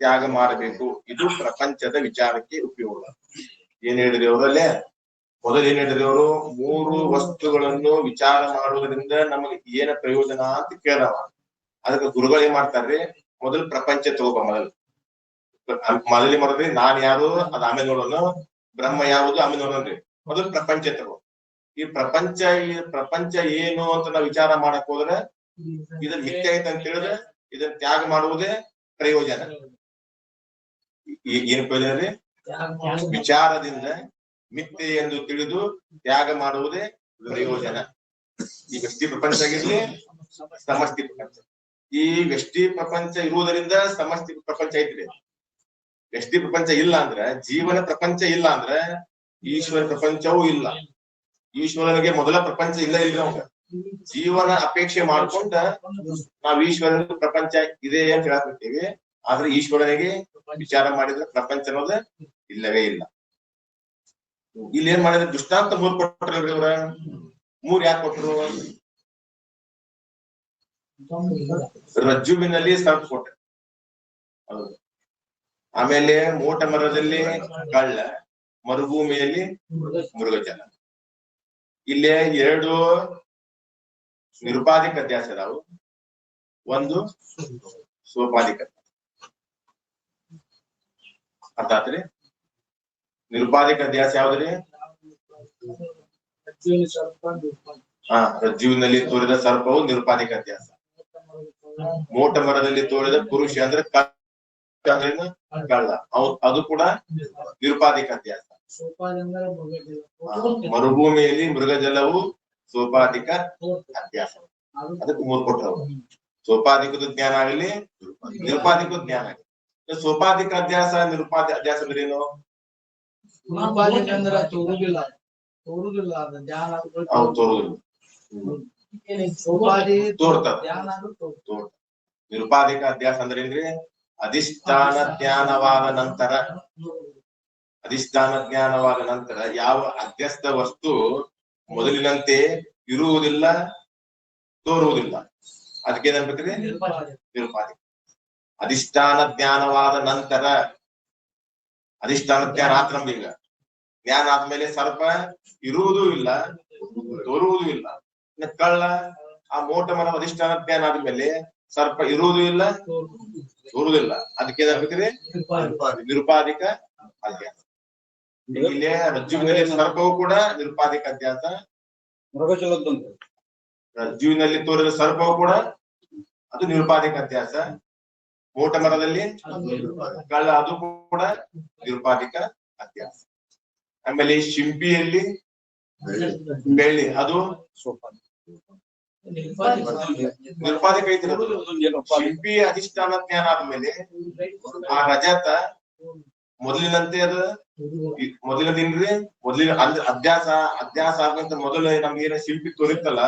ತ್ಯಾಗ ಮಾಡಬೇಕು. ಇದು ಪ್ರಪಂಚದ ವಿಚಾರಕ್ಕೆ ಉಪಯೋಗ. ಏನ್ ಹೇಳಿದ್ರಿ ಅವರಲ್ಲೇ ಮೊದಲು ಏನ್ ಹೇಳಿದ್ರಿ ಅವರು? 3 ವಸ್ತುಗಳನ್ನು ವಿಚಾರ ಮಾಡುವುದರಿಂದ ನಮಗೆ ಏನ ಪ್ರಯೋಜನ ಅಂತ ಕೇಳವ. ಅದಕ್ಕೆ ಗುರುಗಳು ಏನ್ ಮಾಡ್ತಾರ್ರಿ? ಮೊದಲು ಪ್ರಪಂಚ ತಗೋಬ, ಮೊದಲೇ ಮಾಡಿದ್ರಿ ನಾನ್ ಯಾರು ಅದ್ ಆಮೇಲೆ ನೋಡೋಣ, ಬ್ರಹ್ಮ ಯಾವುದು ಆಮೇಲೆ ನೋಡೋಣ್ರಿ. ಮೊದಲು ಪ್ರಪಂಚ ತಗೋ. ಈ ಪ್ರಪಂಚ ಏನು ಅಂತ ನಾವು ವಿಚಾರ ಮಾಡಕ್ ಹೋದ್ರೆ ಇದನ್ನ ಮಿಥ್ಯೆ ಐತೆ ಅಂತ ಹೇಳಿದ್ರೆ ಇದನ್ನ ತ್ಯಾಗ ಮಾಡುವುದೇ ಪ್ರಯೋಜನ. ಏನ್ ಪ್ರಯೋಜನ ರೀ? ವಿಚಾರದಿಂದ ಮಿಥ್ಯೆ ಎಂದು ತಿಳಿದು ತ್ಯಾಗ ಮಾಡುವುದೇ ಪ್ರಯೋಜನ. ಈ ವ್ಯಕ್ತಿ ಪ್ರಪಂಚ ಆಗಿರ್ಲಿ, ಸಮಷ್ಟಿ ಪ್ರಪಂಚ. ಈ ವ್ಯಕ್ತಿ ಪ್ರಪಂಚ ಇರುವುದರಿಂದ ಸಮಷ್ಟಿ ಪ್ರಪಂಚ ಐತ್ರಿ. ವ್ಯಕ್ತಿ ಪ್ರಪಂಚ ಇಲ್ಲ ಅಂದ್ರೆ, ಜೀವನ ಪ್ರಪಂಚ ಇಲ್ಲ ಅಂದ್ರೆ ಈಶ್ವರ ಪ್ರಪಂಚವೂ ಇಲ್ಲ. ಈಶ್ವರನಿಗೆ ಮೊದಲ ಪ್ರಪಂಚ ಇಲ್ಲ ಅವಾಗ ಜೀವನ ಅಪೇಕ್ಷೆ ಮಾಡ್ಕೊಂಡ ನಾವ್ ಈಶ್ವರನ ಪ್ರಪಂಚ ಇದೆ ಅಂತ ಹೇಳಾಕತ್ತೀವಿ. ಆದ್ರೆ ಈಶ್ವರನಿಗೆ ವಿಚಾರ ಮಾಡಿದ್ರೆ ಪ್ರಪಂಚ ಅನ್ನೋದು ಇಲ್ಲವೇ ಇಲ್ಲ. ಇಲ್ಲಿ ಏನ್ ಮಾಡಿದ್ರೆ ದೃಷ್ಟಾಂತ 3 ಕೊಟ್ಟರಲ್ರಿ ಇವ್ರ. 3 ಯಾಕೆ ಕೊಟ್ಟರು? ರಜ್ಜುವಿನಲ್ಲಿ ಸರ್ಪ ಕೊಟ್ಟ, ಹೌದು. ಆಮೇಲೆ ಮೋಟ ಮರದಲ್ಲಿ ಕಳ್ಳ, ಮರುಭೂಮಿಯಲ್ಲಿ ಮೃಗಜಲ. ಇಲ್ಲೇ 2 ನಿರುಪಾಧಿಕ ಅಧ್ಯಾಸ ಅದಾವು, 1 ಸೋಪಾಧಿಕ. ಅರ್ಥ ಆತ್ರಿ? ನಿರುಪಾಧಿಕ ಅಧ್ಯಾಸ ಯಾವ್ದ್ರಿ? ರಜ್ಜುವಿನಲ್ಲಿ ತೋರಿದ ಸರ್ಪವು ನಿರುಪಾಧಿಕ ಅಧ್ಯಾಸ. ಮೋಟ ಮರದಲ್ಲಿ ತೋರಿದ ಪುರುಷ ಅಂದ್ರೆ ಕಳ್ಳ, ಅದು ಕೂಡ ನಿರುಪಾಧಿಕ ಅಧ್ಯಾಸ. ಮರುಭೂಮಿಯಲ್ಲಿ ಮೃಗಜಲವು ಸೋಪಾಧಿಕ ಅಧ್ಯಾಸ. ಅದಕ್ಕೆ 3 ಕೊಟ್ಟರು. ಸೋಪಾಧಿಕದ ಜ್ಞಾನ ಆಗಲಿ, ನಿರುಪಾಧಿಕ ಜ್ಞಾನ ಆಗಲಿ. ಸೋಪಾಧಿಕ ಅಧ್ಯಾಸ ನಿರುಪಾಧಿಕ ಅಧ್ಯಾಸ ಅಂದ್ರೆ ಏನು? ತೋರುದಿಲ್ಲ. ನಿರುಪಾಧಿಕ ಅಧ್ಯಾಸ ಅಂದ್ರೆ ಏನ್ರಿ? ಅಧಿಷ್ಠಾನ ಜ್ಞಾನವಾದ ನಂತರ ಯಾವ ಅಧ್ಯಸ್ಥ ವಸ್ತು ಮೊದಲಿನಂತೆ ಇರುವುದಿಲ್ಲ, ತೋರುವುದಿಲ್ಲ, ಅದಕ್ಕೆ ಏನ್ಬೇಕ್ರಿ? ನಿರುಪಾಧಿಕ. ಅಧಿಷ್ಠಾನ ಜ್ಞಾನವಾದ ನಂತರ, ಅಧಿಷ್ಠಾನ ಜ್ಞಾನ ಆತ್ ನಮ್ಗೀಗ. ಜ್ಞಾನ ಆದ್ಮೇಲೆ ಸರ್ಪ ಇರುವುದೂ ಇಲ್ಲ, ತೋರುವುದೂ ಇಲ್ಲ. ಕಳ್ಳ, ಆ ಮೋಟ ಮರದ ಅಧಿಷ್ಠಾನ ಜ್ಞಾನ ಆದ್ಮೇಲೆ ಸರ್ಪ ಇರುವುದೂ ಇಲ್ಲ, ತೋರುವುದಿಲ್ಲ, ಅದಕ್ಕೆ ಏನಾಗ್ಬೇಕ್ರಿ? ನಿರುಪಾಧಿಕ ಅಧ್ಯಾಸ. ಇಲ್ಲೇ ರಜ್ಜುವಿನಲ್ಲಿ ಸರ್ಪವು ಕೂಡ ನಿರುಪಾಧಿಕ ಅಧ್ಯಾಸ. ರಜ್ಜುವಿನಲ್ಲಿ ತೋರಿದ ಸರ್ಪವು ಕೂಡ ಅದು ನಿರುಪಾಧಿಕ ಅಧ್ಯಾಸ. ಮೋಟ ಮರದಲ್ಲಿ ಕಳ್ಳ, ಅದು ಕೂಡ ನಿರುಪಾಧಿಕ ಅಧ್ಯಾಸ. ಆಮೇಲೆ ಶಿಂಪಿಯಲ್ಲಿ ಬೆಳ್ಳಿ, ಅದು ನಿರುಪಾಧಿಕ ಐತಿ. ಶಿಂಪಿ ಅಧಿಷ್ಠಾನ ಜ್ಞಾನ ಆದ್ಮೇಲೆ ಆ ರಜತ ಮೊದಲಿನಂತೆ ಅದು ಮೊದಲಿನ ಅಧ್ಯಾಸ ಆದಂತ ಮೊದಲು ನಮ್ಗೆ ಏನ ಶಿಲ್ಪಿ ತೋರಿತ್ತಲ್ಲ,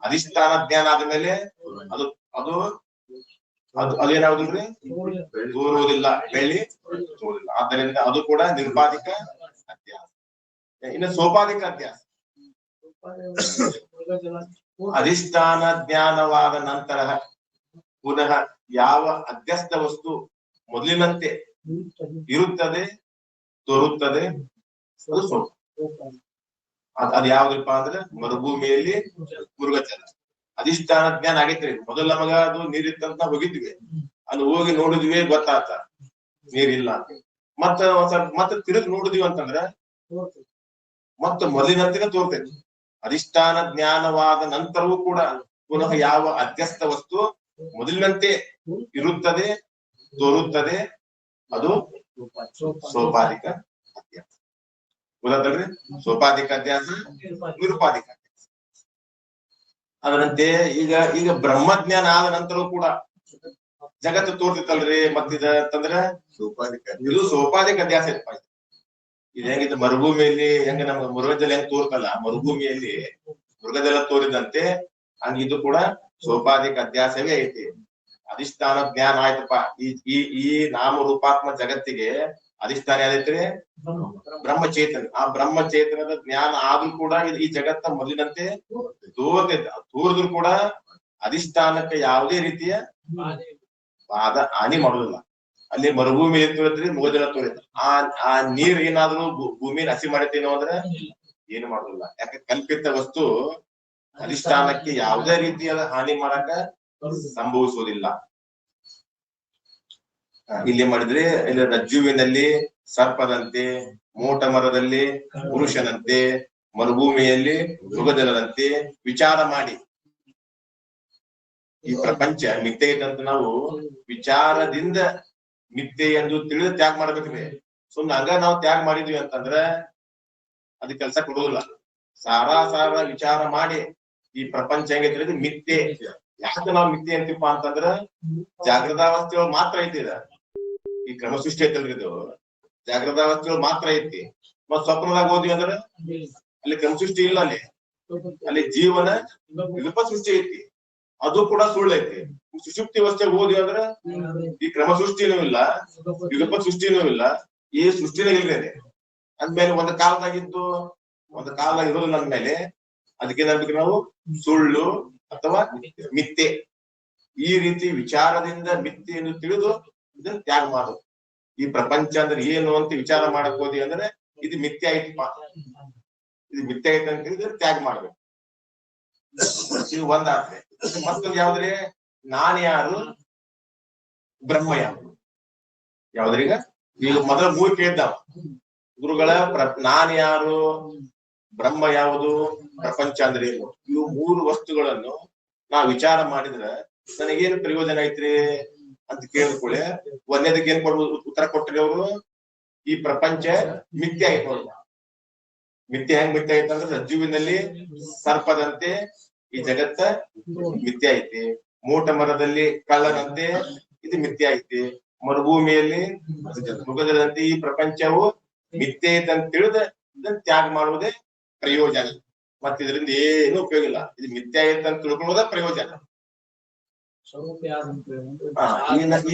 ಅಧಿಷ್ಠಾನ ಜ್ಞಾನ ಆದ್ಮೇಲೆ ಅದು ಅದು ಅದೇನಾಗುದಿಲ್ರಿ? ತೋರುವುದಿಲ್ಲ, ಬೆಳ್ಳಿ ತೋರುವುದಿಲ್ಲ. ಆದ್ದರಿಂದ ಅದು ಕೂಡ ನಿರುಪಾಧಿಕ ಅಧ್ಯಾಸ. ಇನ್ನು ಸೋಪಾಧಿಕ ಅಧ್ಯಾಸ, ಅಧಿಷ್ಠಾನ ಜ್ಞಾನವಾದ ನಂತರ ಪುನಃ ಯಾವ ಅಧ್ಯಸ್ಥ ವಸ್ತು ಮೊದಲಿನಂತೆ ಇರುತ್ತದೆ, ತೋರುತ್ತದೆ, ಅದು ಸೋಪ. ಅದ್ ಯಾವ್ದಪ್ಪ ಅಂದ್ರೆ ಮರುಭೂಮಿಯಲ್ಲಿ ಮೃಗಜಲ. ಅಧಿಷ್ಠಾನ ಜ್ಞಾನ ಆಗೈತ್ರಿ. ಮೊದಲ ನಮಗ ಅದು ನೀರಿತ್ತಂತ ಹೋಗಿದ್ವಿ, ಅಲ್ಲಿ ಹೋಗಿ ನೋಡಿದ್ವಿ, ಗೊತ್ತಾತ ನೀರಿಲ್ಲ. ಮತ್ತೆ ತಿರುಗಿ ನೋಡಿದ್ವಿ ಅಂತಂದ್ರ ಮತ್ತೆ ಮೊದಲಿನಂತೆ ತೋರ್ತೈತಿ. ಅಧಿಷ್ಠಾನ ಜ್ಞಾನವಾದ ನಂತರವೂ ಕೂಡ ಪುನಃ ಯಾವ ಅಧ್ಯಸ್ಥ ವಸ್ತು ಮೊದಲಿನಂತೆ ಇರುತ್ತದೆ, ತೋರುತ್ತದೆ, ಅದು ಸೋಪಾಧಿಕ ಅಧ್ಯಾಸ. ಗೊತ್ತಾದಲ್ರಿ? ಸೋಪಾಧಿಕ ಅಧ್ಯಾಸ, ನಿರುಪಾಧಿಕ ಅಧ್ಯಾಸ. ಅದರಂತೆ ಈಗ ಬ್ರಹ್ಮಜ್ಞಾನ ಆದ ನಂತರವೂ ಕೂಡ ಜಗತ್ತು ತೋರ್ತಿತ್ತಲ್ರಿ. ಮತ್ತಿದ ಅಂತಂದ್ರ ಇದು ಸೋಪಾಧಿಕ ಅಧ್ಯಾಸ ಇರಪ್ಪ. ಇದು ಹೆಂಗಿತ್ತು? ಮರುಭೂಮಿಯಲ್ಲಿ ಹೆಂಗ ನಮ್ಗೆ ಮೃಗಜಲ ಹೆಂಗ್ ತೋರ್ತಲ್ಲ, ಮರುಭೂಮಿಯಲ್ಲಿ ಮೃಗಜಲ ತೋರಿದಂತೆ ಹಂಗಿದು ಕೂಡ ಸೋಪಾಧಿಕ ಅಧ್ಯಾಸವೇ ಐತಿ. ಅಧಿಷ್ಠಾನ ಜ್ಞಾನ ಆಯ್ತಪ್ಪ. ಈ ನಾಮರೂಪಾತ್ಮ ಜಗತ್ತಿಗೆ ಅಧಿಷ್ಠಾನ ಯಾವ್ದೈತ್ರಿ? ಬ್ರಹ್ಮಚೇತನ. ಆ ಬ್ರಹ್ಮಚೇತನದ ಜ್ಞಾನ ಆದ್ರೂ ಕೂಡ ಈ ಜಗತ್ತ ಮೊದಲಿನಂತೆ ತೋರ್ತೈತಿ. ತೋರಿದ್ರು ಕೂಡ ಅಧಿಷ್ಠಾನಕ್ಕೆ ಯಾವುದೇ ರೀತಿಯ ಹಾನಿ ಮಾಡುದಿಲ್ಲ. ಅಲ್ಲಿ ಮರುಭೂಮಿ ತೋರಿದ್ರಿ ಮುಗದಿನ ತೋರಿದ ಆ ನೀರ್ ಏನಾದ್ರು ಭೂಮಿನ ಹಸಿ ಮಾಡತ್ತೇನೋ ಅಂದ್ರೆ ಏನು ಮಾಡುದಿಲ್ಲ. ಯಾಕೆ ಕಲ್ಪಿತ ವಸ್ತು ಅಧಿಷ್ಠಾನಕ್ಕೆ ಯಾವುದೇ ರೀತಿಯ ಹಾನಿ ಮಾಡಕ ಸಂಭವಿಸುವುದಿಲ್ಲ. ಇಲ್ಲಿ ಮಾಡಿದ್ರೆ ಇಲ್ಲಿ ರಜ್ಜುವಿನಲ್ಲಿ ಸರ್ಪದಂತೆ, ಮೋಟ ಮರದಲ್ಲಿ ಪುರುಷನಂತೆ, ಮರುಭೂಮಿಯಲ್ಲಿ ಮೃಗಜಲದಂತೆ ವಿಚಾರ ಮಾಡಿ. ಈ ಪ್ರಪಂಚ ಮಿಥ್ಯೆ ಇದ್ದಂತ ನಾವು ವಿಚಾರದಿಂದ ಮಿಥ್ಯೆ ಎಂದು ತಿಳಿದು ತ್ಯಾಗ ಮಾಡ್ಬೇಕ್ರಿ. ಸುಮ್ನೆ ಹಂಗ ನಾವು ತ್ಯಾಗ ಮಾಡಿದ್ವಿ ಅಂತಂದ್ರೆ ಅದ್ ಕೆಲ್ಸ ಕೊಡುದಿಲ್ಲ. ಸಾರ ವಿಚಾರ ಮಾಡಿ ಈ ಪ್ರಪಂಚ ಹೆಂಗೆ ತಿಳಿದು ಮಿಥ್ಯೆ. ಯಾಕೆ ನಾವು ಮಿಥ್ಯೆ ಅಂತೀಪ ಅಂತಂದ್ರ ಜಾಗೃತಾವಸ್ಥೆಯೊಳಗೆ ಮಾತ್ರ ಐತಿ. ಈ ಕ್ರಮ ಸೃಷ್ಟಿ ಐತಲ್ರಿ ಇದು ಜಾಗೃತಾವಸ್ಥೆಯೊಳಗೆ ಮಾತ್ರ ಐತಿ. ಮತ್ ಸ್ವಪ್ನದಾಗ ಹೋದ್ವಿ ಅಂದ್ರೆ ಅಲ್ಲಿ ಕ್ರಮ ಸೃಷ್ಟಿ ಇಲ್ಲ. ಅಲ್ಲಿ ಜೀವನ ವಿಲ್ಪ ಸೃಷ್ಟಿ ಐತಿ, ಅದು ಕೂಡ ಸುಳ್ಳು ಐತಿ. ಸುಷುಪ್ತಿ ಅವಸ್ಥೆಗೆ ಹೋದ್ವಿ ಅಂದ್ರೆ ಈ ಕ್ರಮ ಸೃಷ್ಟಿನೂ ಇಲ್ಲ, ವಿಲ್ಪ ಸೃಷ್ಟಿನೂ ಇಲ್ಲ, ಈ ಸೃಷ್ಟಿನೇ ಇಲ್ರಿ. ಅಂದ್ಮೇಲೆ ಒಂದ್ ಕಾಲದಾಗಿದ್ದು ಒಂದ್ ಕಾಲದಾಗ ಇರೋದು ಅಂದ್ಮೇಲೆ ಅದಕ್ಕೇನಾಗ್ಬೇಕು ನಾವು ಸುಳ್ಳು ಅಥವಾ ಮಿಥ್ಯೆ. ಈ ರೀತಿ ವಿಚಾರದಿಂದ ಮಿಥ್ಯೆಯನ್ನು ತಿಳಿದು ಇದನ್ನ ತ್ಯಾಗ ಮಾಡು. ಈ ಪ್ರಪಂಚ ಅಂದ್ರೆ ಏನು ಅಂತ ವಿಚಾರ ಮಾಡಕ್ ಹೋದಿ ಅಂದ್ರೆ ಇದು ಮಿಥ್ಯೆ ಐತಿಪ್ಪ, ಇದು ಮಿಥ್ಯೆ ಐತೆ ಅಂತ ಹೇಳಿದ್ರೆ ತ್ಯಾಗ ಮಾಡ್ಬೇಕು. ಇದು ಒಂದಾದ್ರೆ ಮತ್ತೊಂದು ಯಾವ್ದ್ರಿ? ನಾನ್ ಯಾರು, ಬ್ರಹ್ಮ ಯಾವುದು? ಯಾವ್ದ್ರೀಗ ಈಗ ಮೊದಲ ಮೂರು ಕೇಳಿದ್ದಾವ ಗುರುಗಳ ನಾನ್ ಯಾರು, ಬ್ರಹ್ಮ ಯಾವುದು, ಪ್ರಪಂಚ ಅಂದ್ರೆ ಏನು? ಇವು ಮೂರು ವಸ್ತುಗಳನ್ನು ನಾ ವಿಚಾರ ಮಾಡಿದ್ರೆ ನನಗೇನು ಪ್ರಯೋಜನ ಐತ್ರಿ ಅಂತ ಕೇಳಿದ್ಕೊಳ್ಳೆ ಒಂದೇದಕ್ಕೆ ಏನ್ ಉತ್ತರ ಕೊಟ್ರಿ ಅವರು? ಈ ಪ್ರಪಂಚ ಮಿಥ್ಯೆ ಆಯ್ತು. ಮಿಥ್ಯೆ ಹೆಂಗ್ ಮಿಥ್ಯೆ ಆಯ್ತು ಅಂದ್ರೆ ರಜ್ಜುವಿನಲ್ಲಿ ಸರ್ಪದಂತೆ ಈ ಜಗತ್ತ ಮಿಥ್ಯೆ ಐತಿ, ಮೂಟ ಮರದಲ್ಲಿ ಕಳ್ಳನಂತೆ ಇದು ಮಿಥ್ಯೆ ಐತಿ, ಮರುಭೂಮಿಯಲ್ಲಿ ಮೃಗದಂತೆ ಈ ಪ್ರಪಂಚವು ಮಿಥ್ಯೆ ಐತೆ ಅಂತ ತಿಳಿದ ಇದನ್ನ ತ್ಯಾಗ ಮಾಡುವುದೇ ಪ್ರಯೋಜನ. ಮತ್ತ ಇದರಿಂದ ಏನು ಉಪಯೋಗ ಇಲ್ಲ. ಇದು ಮಿಥ್ಯೆ ಐತೆ ಅಂತ ತಿಳ್ಕೊಳ್ಳೋದೇ ಪ್ರಯೋಜನ.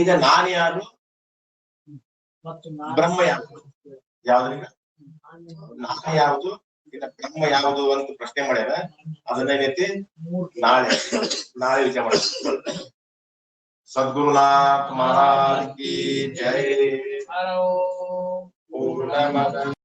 ಈಗ ನಾನ್ ಯಾರು, ಬ್ರಹ್ಮ ಯಾವುದು? ಯಾವ್ದ್ರೀಗ ನಾನ್ ಯಾವುದು, ಇನ್ನ ಬ್ರಹ್ಮ ಯಾವುದು ಅಂತ ಪ್ರಶ್ನೆ ಮಾಡ್ಯಾರ. ಅದನ್ನೇನೈತಿ ನಾಳೆ ವಿಚಾರ ಮಾಡ. ಸದ್ಗುರುನಾಥ್ ಮಹಾರಾಜ್ ಕಿ ಜೈ. ಪೂರ್ಣಮದ